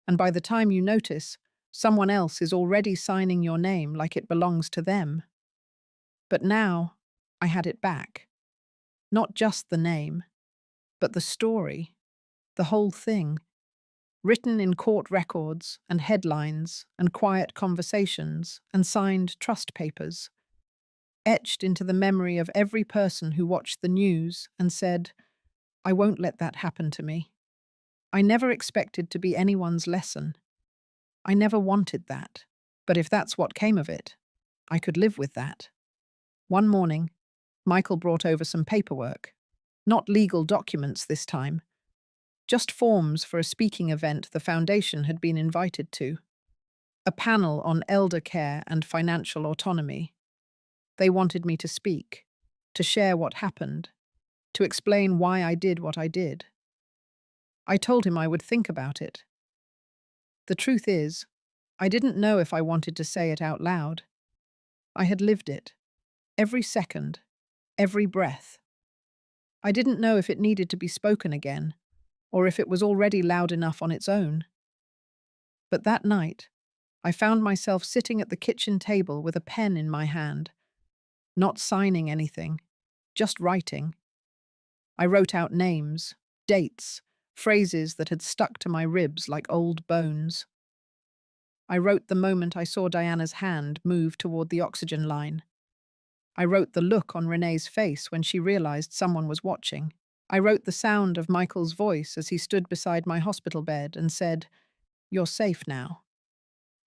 And by the time you notice, someone else is already signing your name like it belongs to them. But now, I had it back. Not just the name, but the story, the whole thing, written in court records and headlines and quiet conversations and signed trust papers, etched into the memory of every person who watched the news and said, "I won't let that happen to me." I never expected to be anyone's lesson. I never wanted that. But if that's what came of it, I could live with that. One morning, Michael brought over some paperwork. Not legal documents this time. Just forms for a speaking event the foundation had been invited to. A panel on elder care and financial autonomy. They wanted me to speak, to share what happened, to explain why I did what I did. I told him I would think about it. The truth is, I didn't know if I wanted to say it out loud. I had lived it. Every second, every breath. I didn't know if it needed to be spoken again, or if it was already loud enough on its own. But that night, I found myself sitting at the kitchen table with a pen in my hand, not signing anything, just writing. I wrote out names, dates, phrases that had stuck to my ribs like old bones. I wrote the moment I saw Diana's hand move toward the oxygen line. I wrote the look on Renee's face when she realized someone was watching. I wrote the sound of Michael's voice as he stood beside my hospital bed and said, "You're safe now."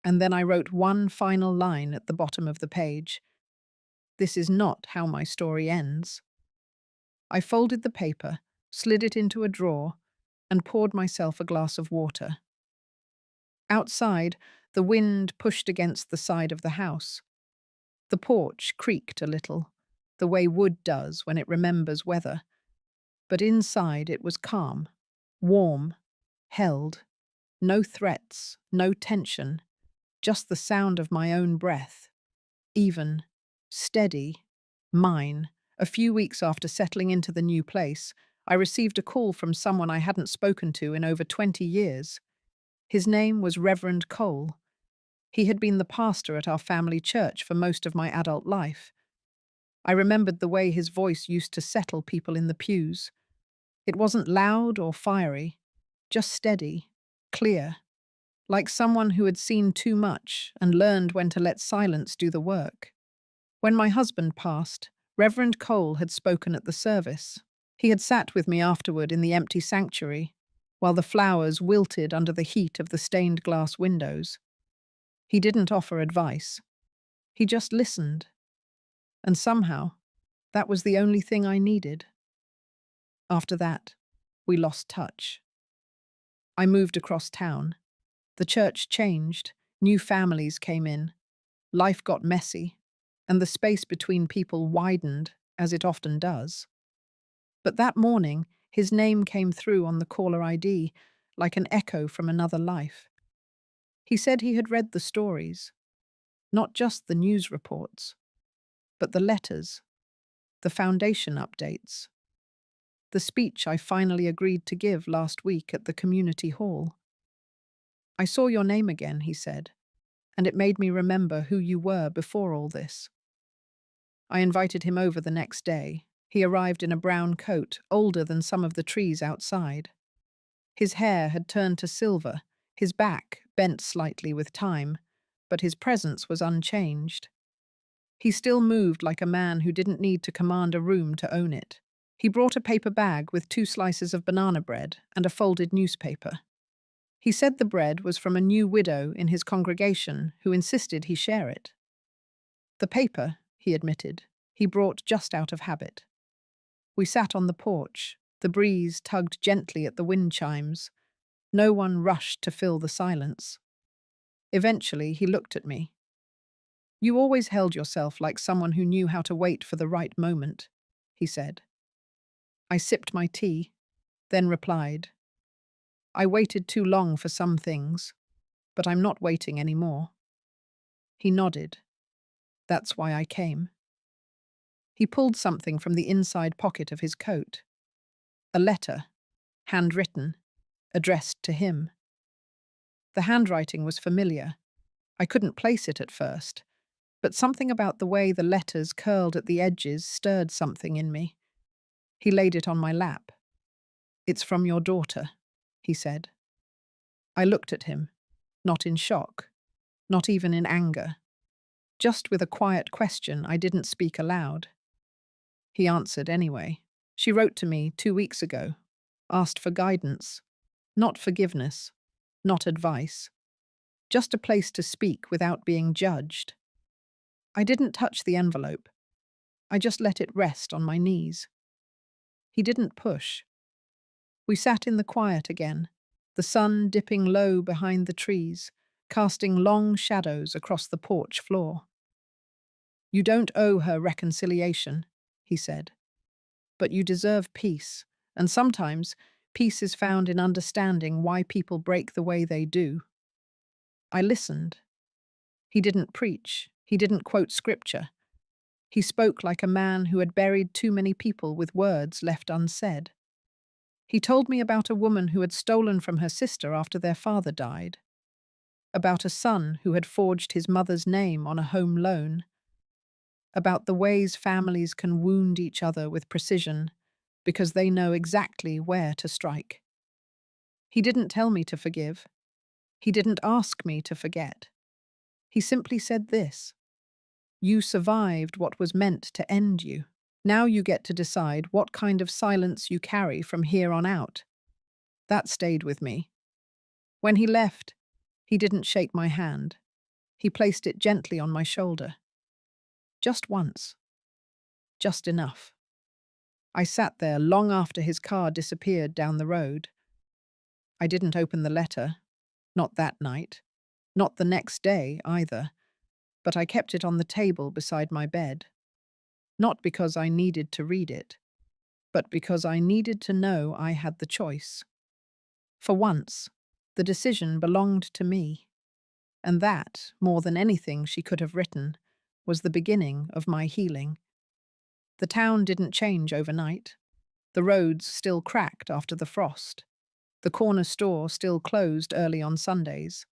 And then I wrote one final line at the bottom of the page. "This is not how my story ends." I folded the paper, slid it into a drawer, and poured myself a glass of water. Outside, the wind pushed against the side of the house. The porch creaked a little, the way wood does when it remembers weather. But inside it was calm, warm, held. No threats, no tension, just the sound of my own breath. Even, steady, mine. A few weeks after settling into the new place, I received a call from someone I hadn't spoken to in over 20 years. His name was Reverend Cole. He had been the pastor at our family church for most of my adult life. I remembered the way his voice used to settle people in the pews. It wasn't loud or fiery, just steady, clear, like someone who had seen too much and learned when to let silence do the work. When my husband passed, Reverend Cole had spoken at the service. He had sat with me afterward in the empty sanctuary, while the flowers wilted under the heat of the stained glass windows. He didn't offer advice. He just listened. And somehow, that was the only thing I needed. After that, we lost touch. I moved across town. The church changed, new families came in, life got messy, and the space between people widened, as it often does. But that morning, his name came through on the caller ID, like an echo from another life. He said he had read the stories, not just the news reports, but the letters, the foundation updates, the speech I finally agreed to give last week at the community hall. I saw your name again, he said, and it made me remember who you were before all this. I invited him over the next day. He arrived in a brown coat, older than some of the trees outside. His hair had turned to silver, his back bent slightly with time, but his presence was unchanged. He still moved like a man who didn't need to command a room to own it. He brought a paper bag with 2 slices of banana bread and a folded newspaper. He said the bread was from a new widow in his congregation who insisted he share it. The paper, he admitted, he brought just out of habit. We sat on the porch. The breeze tugged gently at the wind chimes. No one rushed to fill the silence. Eventually, he looked at me. You always held yourself like someone who knew how to wait for the right moment, he said. I sipped my tea, then replied, I waited too long for some things, but I'm not waiting anymore. He nodded. That's why I came. He pulled something from the inside pocket of his coat. A letter, handwritten, addressed to him. The handwriting was familiar. I couldn't place it at first, but something about the way the letters curled at the edges stirred something in me. He laid it on my lap. It's from your daughter, he said. I looked at him, not in shock, not even in anger, just with a quiet question I didn't speak aloud. He answered anyway. She wrote to me 2 weeks ago, asked for guidance, not forgiveness, not advice, just a place to speak without being judged. I didn't touch the envelope. I just let it rest on my knees. He didn't push. We sat in the quiet again, the sun dipping low behind the trees, casting long shadows across the porch floor. You don't owe her reconciliation, he said, but you deserve peace, and sometimes peace is found in understanding why people break the way they do. I listened. He didn't preach. He didn't quote scripture. He spoke like a man who had buried too many people with words left unsaid. He told me about a woman who had stolen from her sister after their father died, about a son who had forged his mother's name on a home loan, about the ways families can wound each other with precision because they know exactly where to strike. He didn't tell me to forgive. He didn't ask me to forget. He simply said this: you survived what was meant to end you. Now you get to decide what kind of silence you carry from here on out. That stayed with me. When he left, he didn't shake my hand. He placed it gently on my shoulder. Just once. Just enough. I sat there long after his car disappeared down the road. I didn't open the letter. Not that night. Not the next day, either. But I kept it on the table beside my bed. Not because I needed to read it, but because I needed to know I had the choice. For once, the decision belonged to me. And that, more than anything she could have written, was the beginning of my healing. The town didn't change overnight. The roads still cracked after the frost. The corner store still closed early on Sundays.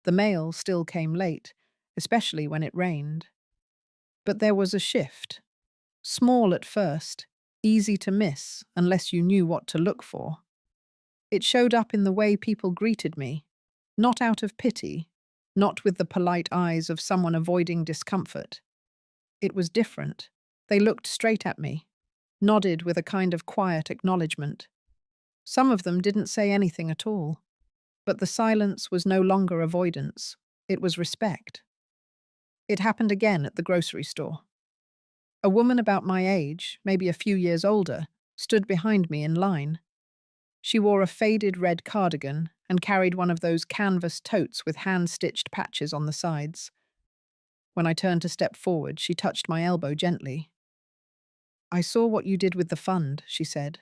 The mail still came late, especially when it rained. But there was a shift. Small at first, easy to miss unless you knew what to look for. It showed up in the way people greeted me, not out of pity, not with the polite eyes of someone avoiding discomfort. It was different. They looked straight at me, nodded with a kind of quiet acknowledgement. Some of them didn't say anything at all, but the silence was no longer avoidance. It was respect. It happened again at the grocery store. A woman about my age, maybe a few years older, stood behind me in line. She wore a faded red cardigan and carried one of those canvas totes with hand-stitched patches on the sides. When I turned to step forward, she touched my elbow gently. "I saw what you did with the fund," she said.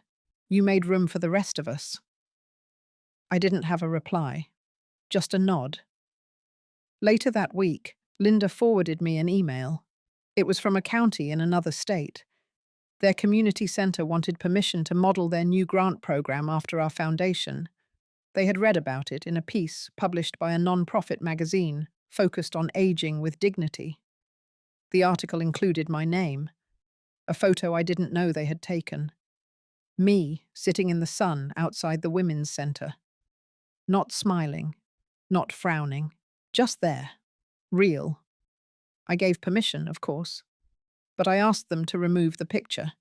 "You made room for the rest of us." I didn't have a reply, just a nod. Later that week, Linda forwarded me an email. It was from a county in another state. Their community center wanted permission to model their new grant program after our foundation. They had read about it in a piece published by a non-profit magazine focused on aging with dignity. The article included my name, a photo I didn't know they had taken. Me, sitting in the sun outside the women's center. Not smiling, not frowning, just there, real. I gave permission, of course, but I asked them to remove the picture.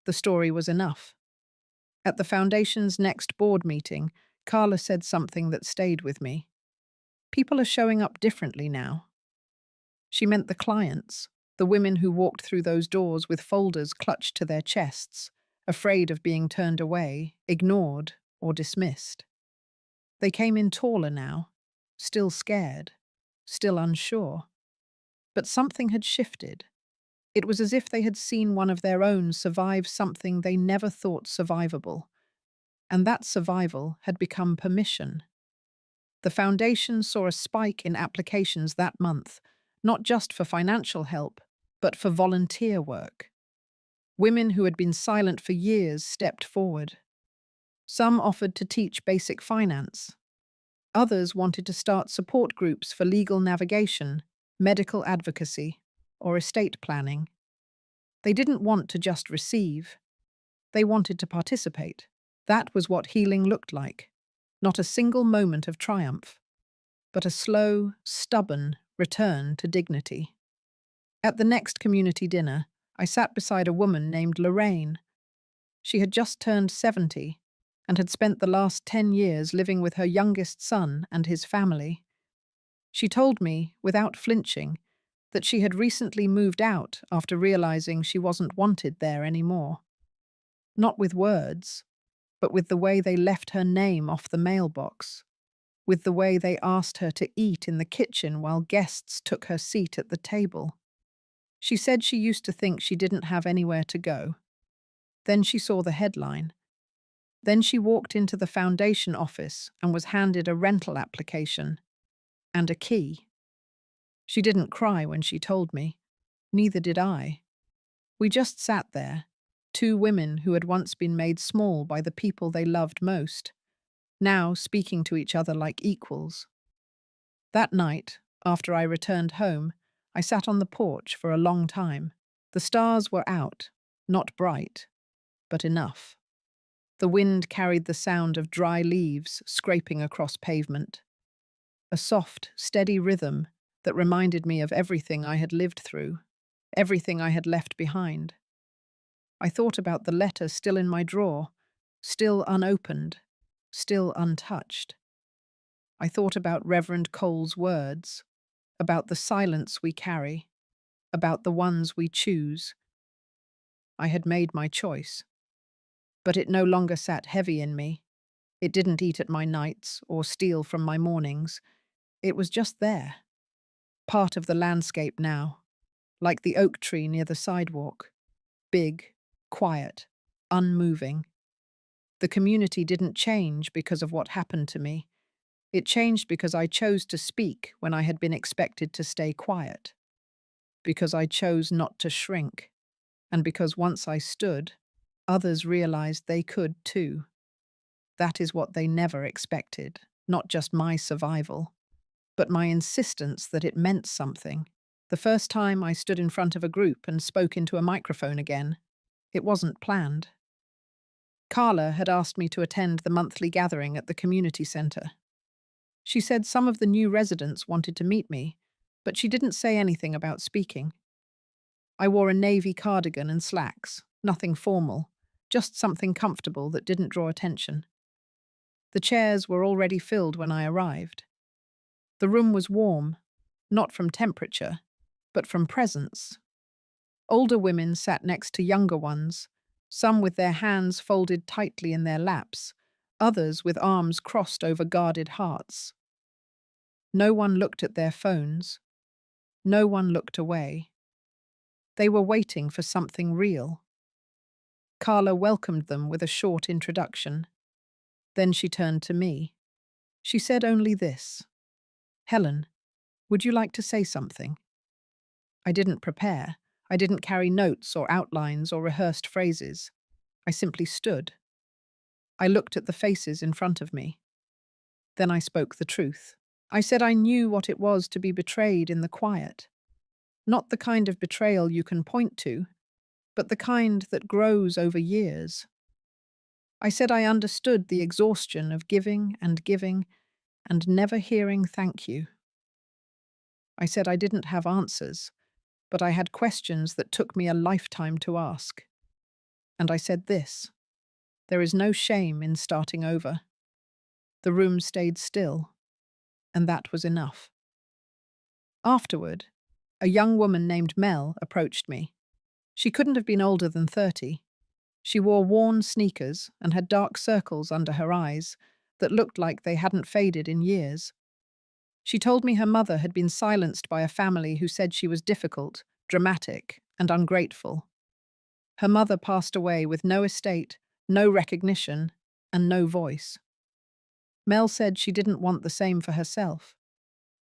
The story was enough. At the foundation's next board meeting, Carla said something that stayed with me. People are showing up differently now. She meant the clients, the women who walked through those doors with folders clutched to their chests, afraid of being turned away, ignored, or dismissed. They came in taller now, still scared, still unsure. But something had shifted. It was as if they had seen one of their own survive something they never thought survivable. And that survival had become permission. The foundation saw a spike in applications that month, not just for financial help, but for volunteer work. Women who had been silent for years stepped forward. Some offered to teach basic finance. Others wanted to start support groups for legal navigation, medical advocacy, or estate planning. They didn't want to just receive. They wanted to participate. That was what healing looked like. Not a single moment of triumph, but a slow, stubborn return to dignity. At the next community dinner, I sat beside a woman named Lorraine. She had just turned 70 and had spent the last 10 years living with her youngest son and his family. She told me, without flinching, that she had recently moved out after realizing she wasn't wanted there anymore. Not with words, but with the way they left her name off the mailbox, with the way they asked her to eat in the kitchen while guests took her seat at the table. She said she used to think she didn't have anywhere to go. Then she saw the headline. Then she walked into the foundation office and was handed a rental application and a key. She didn't cry when she told me. Neither did I. We just sat there, two women who had once been made small by the people they loved most, now speaking to each other like equals. That night, after I returned home, I sat on the porch for a long time. The stars were out, not bright, but enough. The wind carried the sound of dry leaves scraping across pavement. A soft, steady rhythm that reminded me of everything I had lived through, everything I had left behind. I thought about the letter still in my drawer, still unopened, still untouched. I thought about Reverend Cole's words, about the silence we carry, about the ones we choose. I had made my choice. But it no longer sat heavy in me. It didn't eat at my nights or steal from my mornings. It was just there, part of the landscape now, like the oak tree near the sidewalk, big, quiet, unmoving. The community didn't change because of what happened to me. It changed because I chose to speak when I had been expected to stay quiet, because I chose not to shrink, and because once I stood, Others realized they could too. That is what they never expected, not just my survival, but my insistence that it meant something. The first time I stood in front of a group and spoke into a microphone again, it wasn't planned. Carla had asked me to attend the monthly gathering at the community centre. She said some of the new residents wanted to meet me, but she didn't say anything about speaking. I wore a navy cardigan and slacks, nothing formal, just something comfortable that didn't draw attention. The chairs were already filled when I arrived. The room was warm, not from temperature, but from presence. Older women sat next to younger ones, some with their hands folded tightly in their laps, others with arms crossed over guarded hearts. No one looked at their phones. No one looked away. They were waiting for something real. Carla welcomed them with a short introduction. Then she turned to me. She said only this: "Helen, would you like to say something?" I didn't prepare. I didn't carry notes or outlines or rehearsed phrases. I simply stood. I looked at the faces in front of me. Then I spoke the truth. I said I knew what it was to be betrayed in the quiet. Not the kind of betrayal you can point to, but the kind that grows over years. I said I understood the exhaustion of giving and never hearing thank you. I said I didn't have answers, but I had questions that took me a lifetime to ask. And I said this: there is no shame in starting over. The room stayed still, and that was enough. Afterward, a young woman named Mel approached me. She couldn't have been older than 30. She wore worn sneakers and had dark circles under her eyes that looked like they hadn't faded in years. She told me her mother had been silenced by a family who said she was difficult, dramatic, and ungrateful. Her mother passed away with no estate, no recognition, and no voice. Mel said she didn't want the same for herself.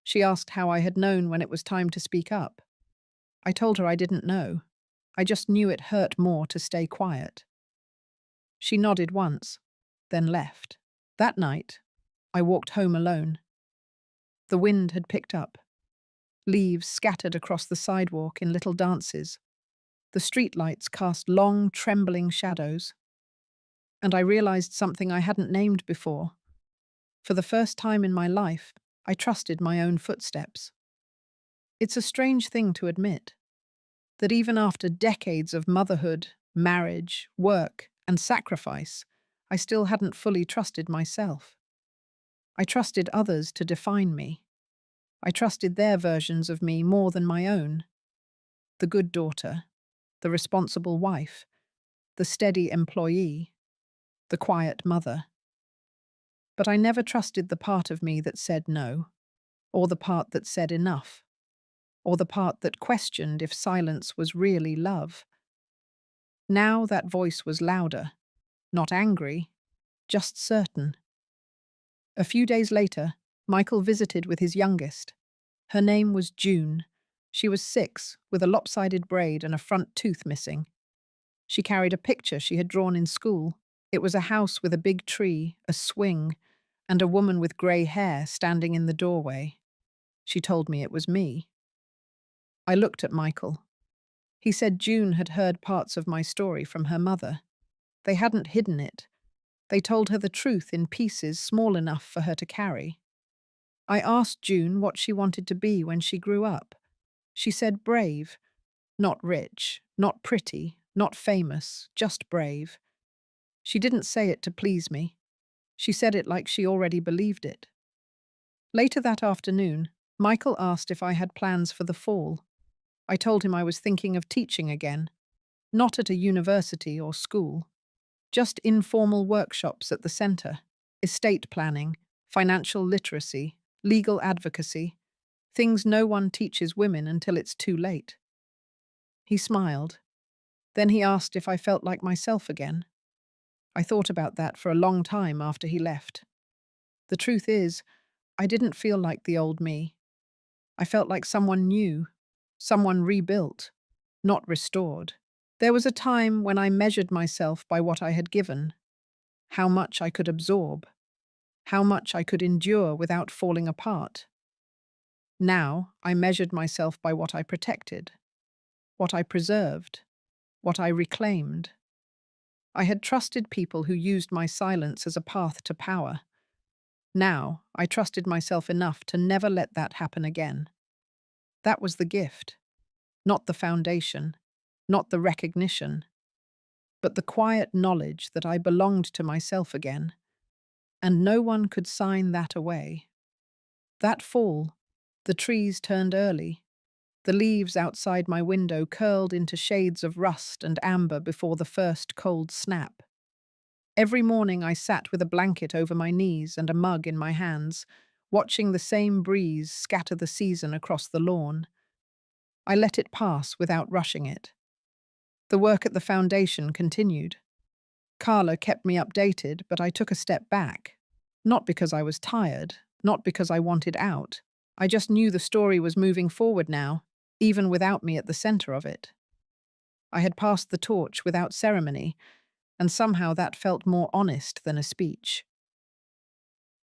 She asked how I had known when it was time to speak up. I told her I didn't know. I just knew it hurt more to stay quiet. She nodded once, then left. That night, I walked home alone. The wind had picked up. Leaves scattered across the sidewalk in little dances. The streetlights cast long, trembling shadows. And I realized something I hadn't named before. For the first time in my life, I trusted my own footsteps. It's a strange thing to admit, that even after decades of motherhood, marriage, work, and sacrifice, I still hadn't fully trusted myself. I trusted others to define me. I trusted their versions of me more than my own. The good daughter, the responsible wife, the steady employee, the quiet mother. But I never trusted the part of me that said no, or the part that said enough, or the part that questioned if silence was really love. Now that voice was louder, not angry, just certain. A few days later, Michael visited with his youngest. Her name was June. She was 6, with a lopsided braid and a front tooth missing. She carried a picture she had drawn in school. It was a house with a big tree, a swing, and a woman with grey hair standing in the doorway. She told me it was me. I looked at Michael. He said June had heard parts of my story from her mother. They hadn't hidden it. They told her the truth in pieces small enough for her to carry. I asked June what she wanted to be when she grew up. She said brave. Not rich, not pretty, not famous, just brave. She didn't say it to please me. She said it like she already believed it. Later that afternoon, Michael asked if I had plans for the fall. I told him I was thinking of teaching again, not at a university or school, just informal workshops at the centre, estate planning, financial literacy, legal advocacy, things no one teaches women until it's too late. He smiled. Then he asked if I felt like myself again. I thought about that for a long time after he left. The truth is, I didn't feel like the old me. I felt like someone new, someone rebuilt, not restored. There was a time when I measured myself by what I had given, how much I could absorb, how much I could endure without falling apart. Now I measured myself by what I protected, what I preserved, what I reclaimed. I had trusted people who used my silence as a path to power. Now I trusted myself enough to never let that happen again. That was the gift, not the foundation, not the recognition, but the quiet knowledge that I belonged to myself again, and no one could sign that away. That fall, the trees turned early. The leaves outside my window curled into shades of rust and amber before the first cold snap. Every morning I sat with a blanket over my knees and a mug in my hands, watching the same breeze scatter the season across the lawn. I let it pass without rushing it. The work at the foundation continued. Carla kept me updated, but I took a step back. Not because I was tired, not because I wanted out. I just knew the story was moving forward now, even without me at the center of it. I had passed the torch without ceremony, and somehow that felt more honest than a speech.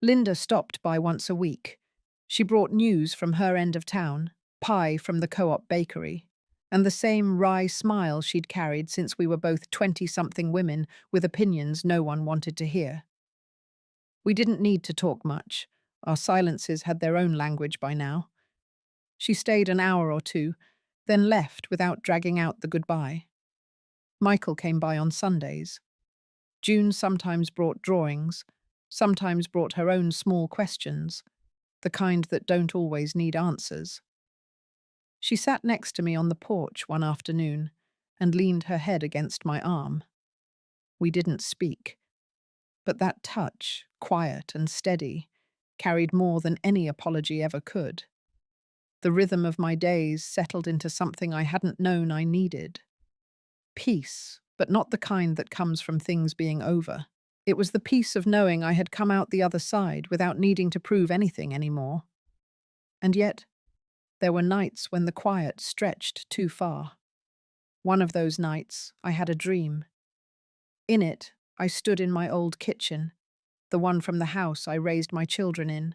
Linda stopped by once a week. She brought news from her end of town, pie from the co-op bakery, and the same wry smile she'd carried since we were both 20-something women with opinions no one wanted to hear. We didn't need to talk much. Our silences had their own language by now. She stayed an hour or two, then left without dragging out the goodbye. Michael came by on Sundays. June sometimes brought drawings, sometimes brought her own small questions, the kind that don't always need answers. She sat next to me on the porch one afternoon and leaned her head against my arm. We didn't speak, but that touch, quiet and steady, carried more than any apology ever could. The rhythm of my days settled into something I hadn't known I needed. Peace, but not the kind that comes from things being over. It was the peace of knowing I had come out the other side without needing to prove anything anymore. And yet, there were nights when the quiet stretched too far. One of those nights, I had a dream. In it, I stood in my old kitchen, the one from the house I raised my children in.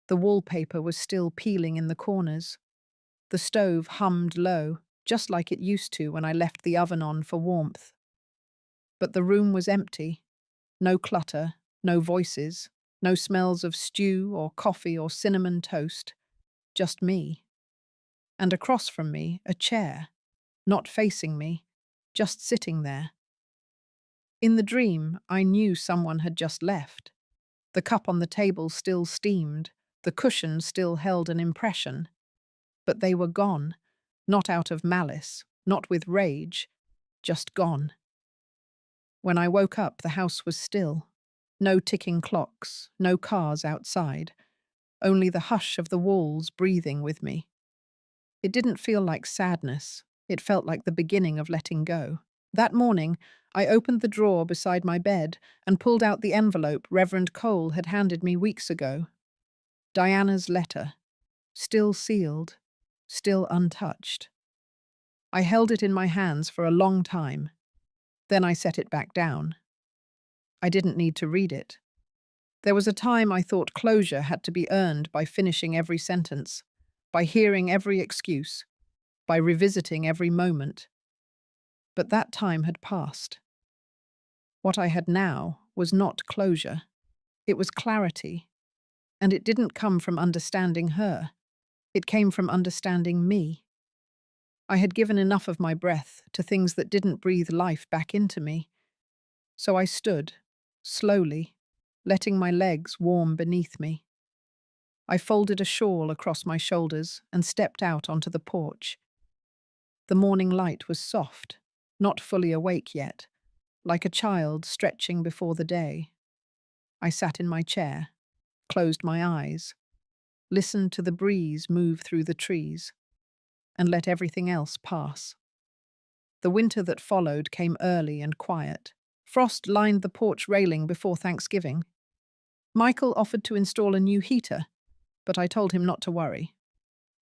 The wallpaper was still peeling in the corners. The stove hummed low, just like it used to when I left the oven on for warmth. But the room was empty. No clutter, no voices, no smells of stew or coffee or cinnamon toast. Just me. And across from me, a chair, not facing me, just sitting there. In the dream, I knew someone had just left. The cup on the table still steamed, the cushion still held an impression. But they were gone, not out of malice, not with rage, just gone. When I woke up, the house was still. No ticking clocks, no cars outside, only the hush of the walls breathing with me. It didn't feel like sadness, it felt like the beginning of letting go. That morning, I opened the drawer beside my bed and pulled out the envelope Reverend Cole had handed me weeks ago. Diana's letter, still sealed, still untouched. I held it in my hands for a long time. Then I set it back down. I didn't need to read it. There was a time I thought closure had to be earned by finishing every sentence, by hearing every excuse, by revisiting every moment. But that time had passed. What I had now was not closure. It was clarity. And it didn't come from understanding her. It came from understanding me. I had given enough of my breath to things that didn't breathe life back into me. So I stood, slowly, letting my legs warm beneath me. I folded a shawl across my shoulders and stepped out onto the porch. The morning light was soft, not fully awake yet, like a child stretching before the day. I sat in my chair, closed my eyes, listened to the breeze move through the trees, and let everything else pass. The winter that followed came early and quiet. Frost lined the porch railing before Thanksgiving. Michael offered to install a new heater, but I told him not to worry.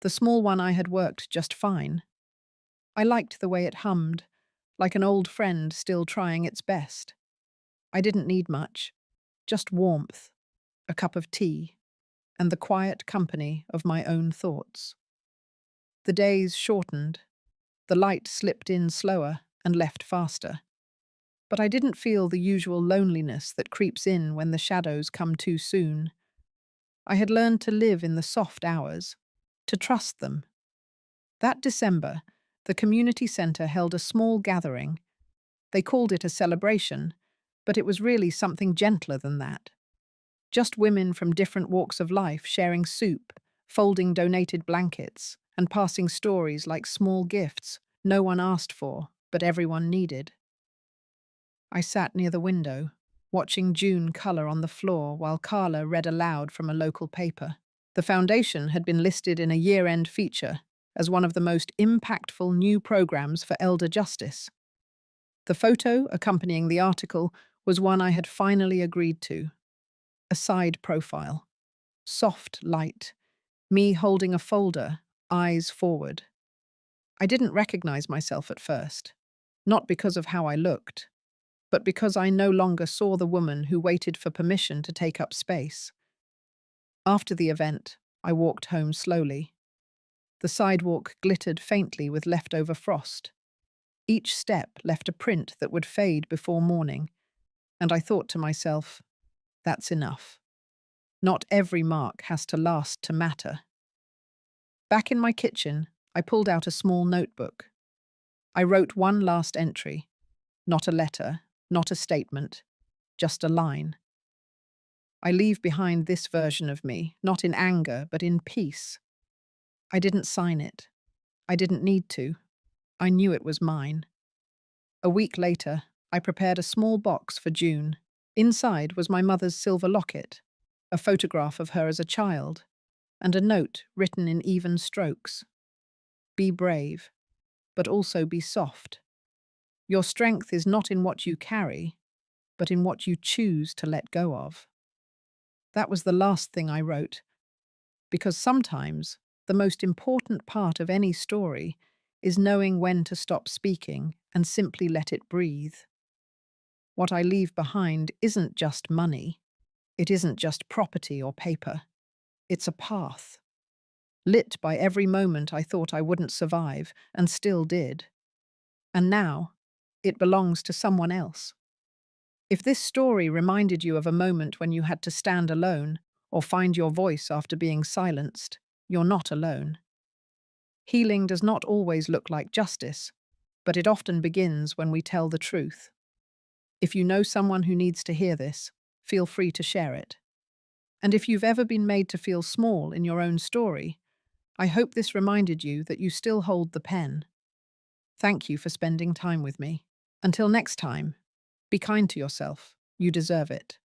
The small one I had worked just fine. I liked the way it hummed, like an old friend still trying its best. I didn't need much, just warmth, a cup of tea, and the quiet company of my own thoughts. The days shortened, the light slipped in slower and left faster. But I didn't feel the usual loneliness that creeps in when the shadows come too soon. I had learned to live in the soft hours, to trust them. That December, the community centre held a small gathering. They called it a celebration, but it was really something gentler than that. Just women from different walks of life sharing soup, folding donated blankets, and passing stories like small gifts no one asked for, but everyone needed. I sat near the window, watching June colour on the floor while Carla read aloud from a local paper. The foundation had been listed in a year-end feature as one of the most impactful new programs for elder justice. The photo accompanying the article was one I had finally agreed to. A side profile. Soft light. Me holding a folder, eyes forward. I didn't recognize myself at first. Not because of how I looked, but because I no longer saw the woman who waited for permission to take up space. After the event, I walked home slowly. The sidewalk glittered faintly with leftover frost. Each step left a print that would fade before morning, and I thought to myself, that's enough. Not every mark has to last to matter. Back in my kitchen, I pulled out a small notebook. I wrote one last entry. Not a letter, not a statement, just a line. I leave behind this version of me, not in anger, but in peace. I didn't sign it. I didn't need to. I knew it was mine. A week later, I prepared a small box for June. Inside was my mother's silver locket, a photograph of her as a child, and a note written in even strokes. Be brave, but also be soft. Your strength is not in what you carry, but in what you choose to let go of. That was the last thing I wrote, because sometimes the most important part of any story is knowing when to stop speaking and simply let it breathe. What I leave behind isn't just money. It isn't just property or paper. It's a path, lit by every moment I thought I wouldn't survive, and still did. And now, it belongs to someone else. If this story reminded you of a moment when you had to stand alone or find your voice after being silenced, you're not alone. Healing does not always look like justice, but it often begins when we tell the truth. If you know someone who needs to hear this, feel free to share it. And if you've ever been made to feel small in your own story, I hope this reminded you that you still hold the pen. Thank you for spending time with me. Until next time, be kind to yourself. You deserve it.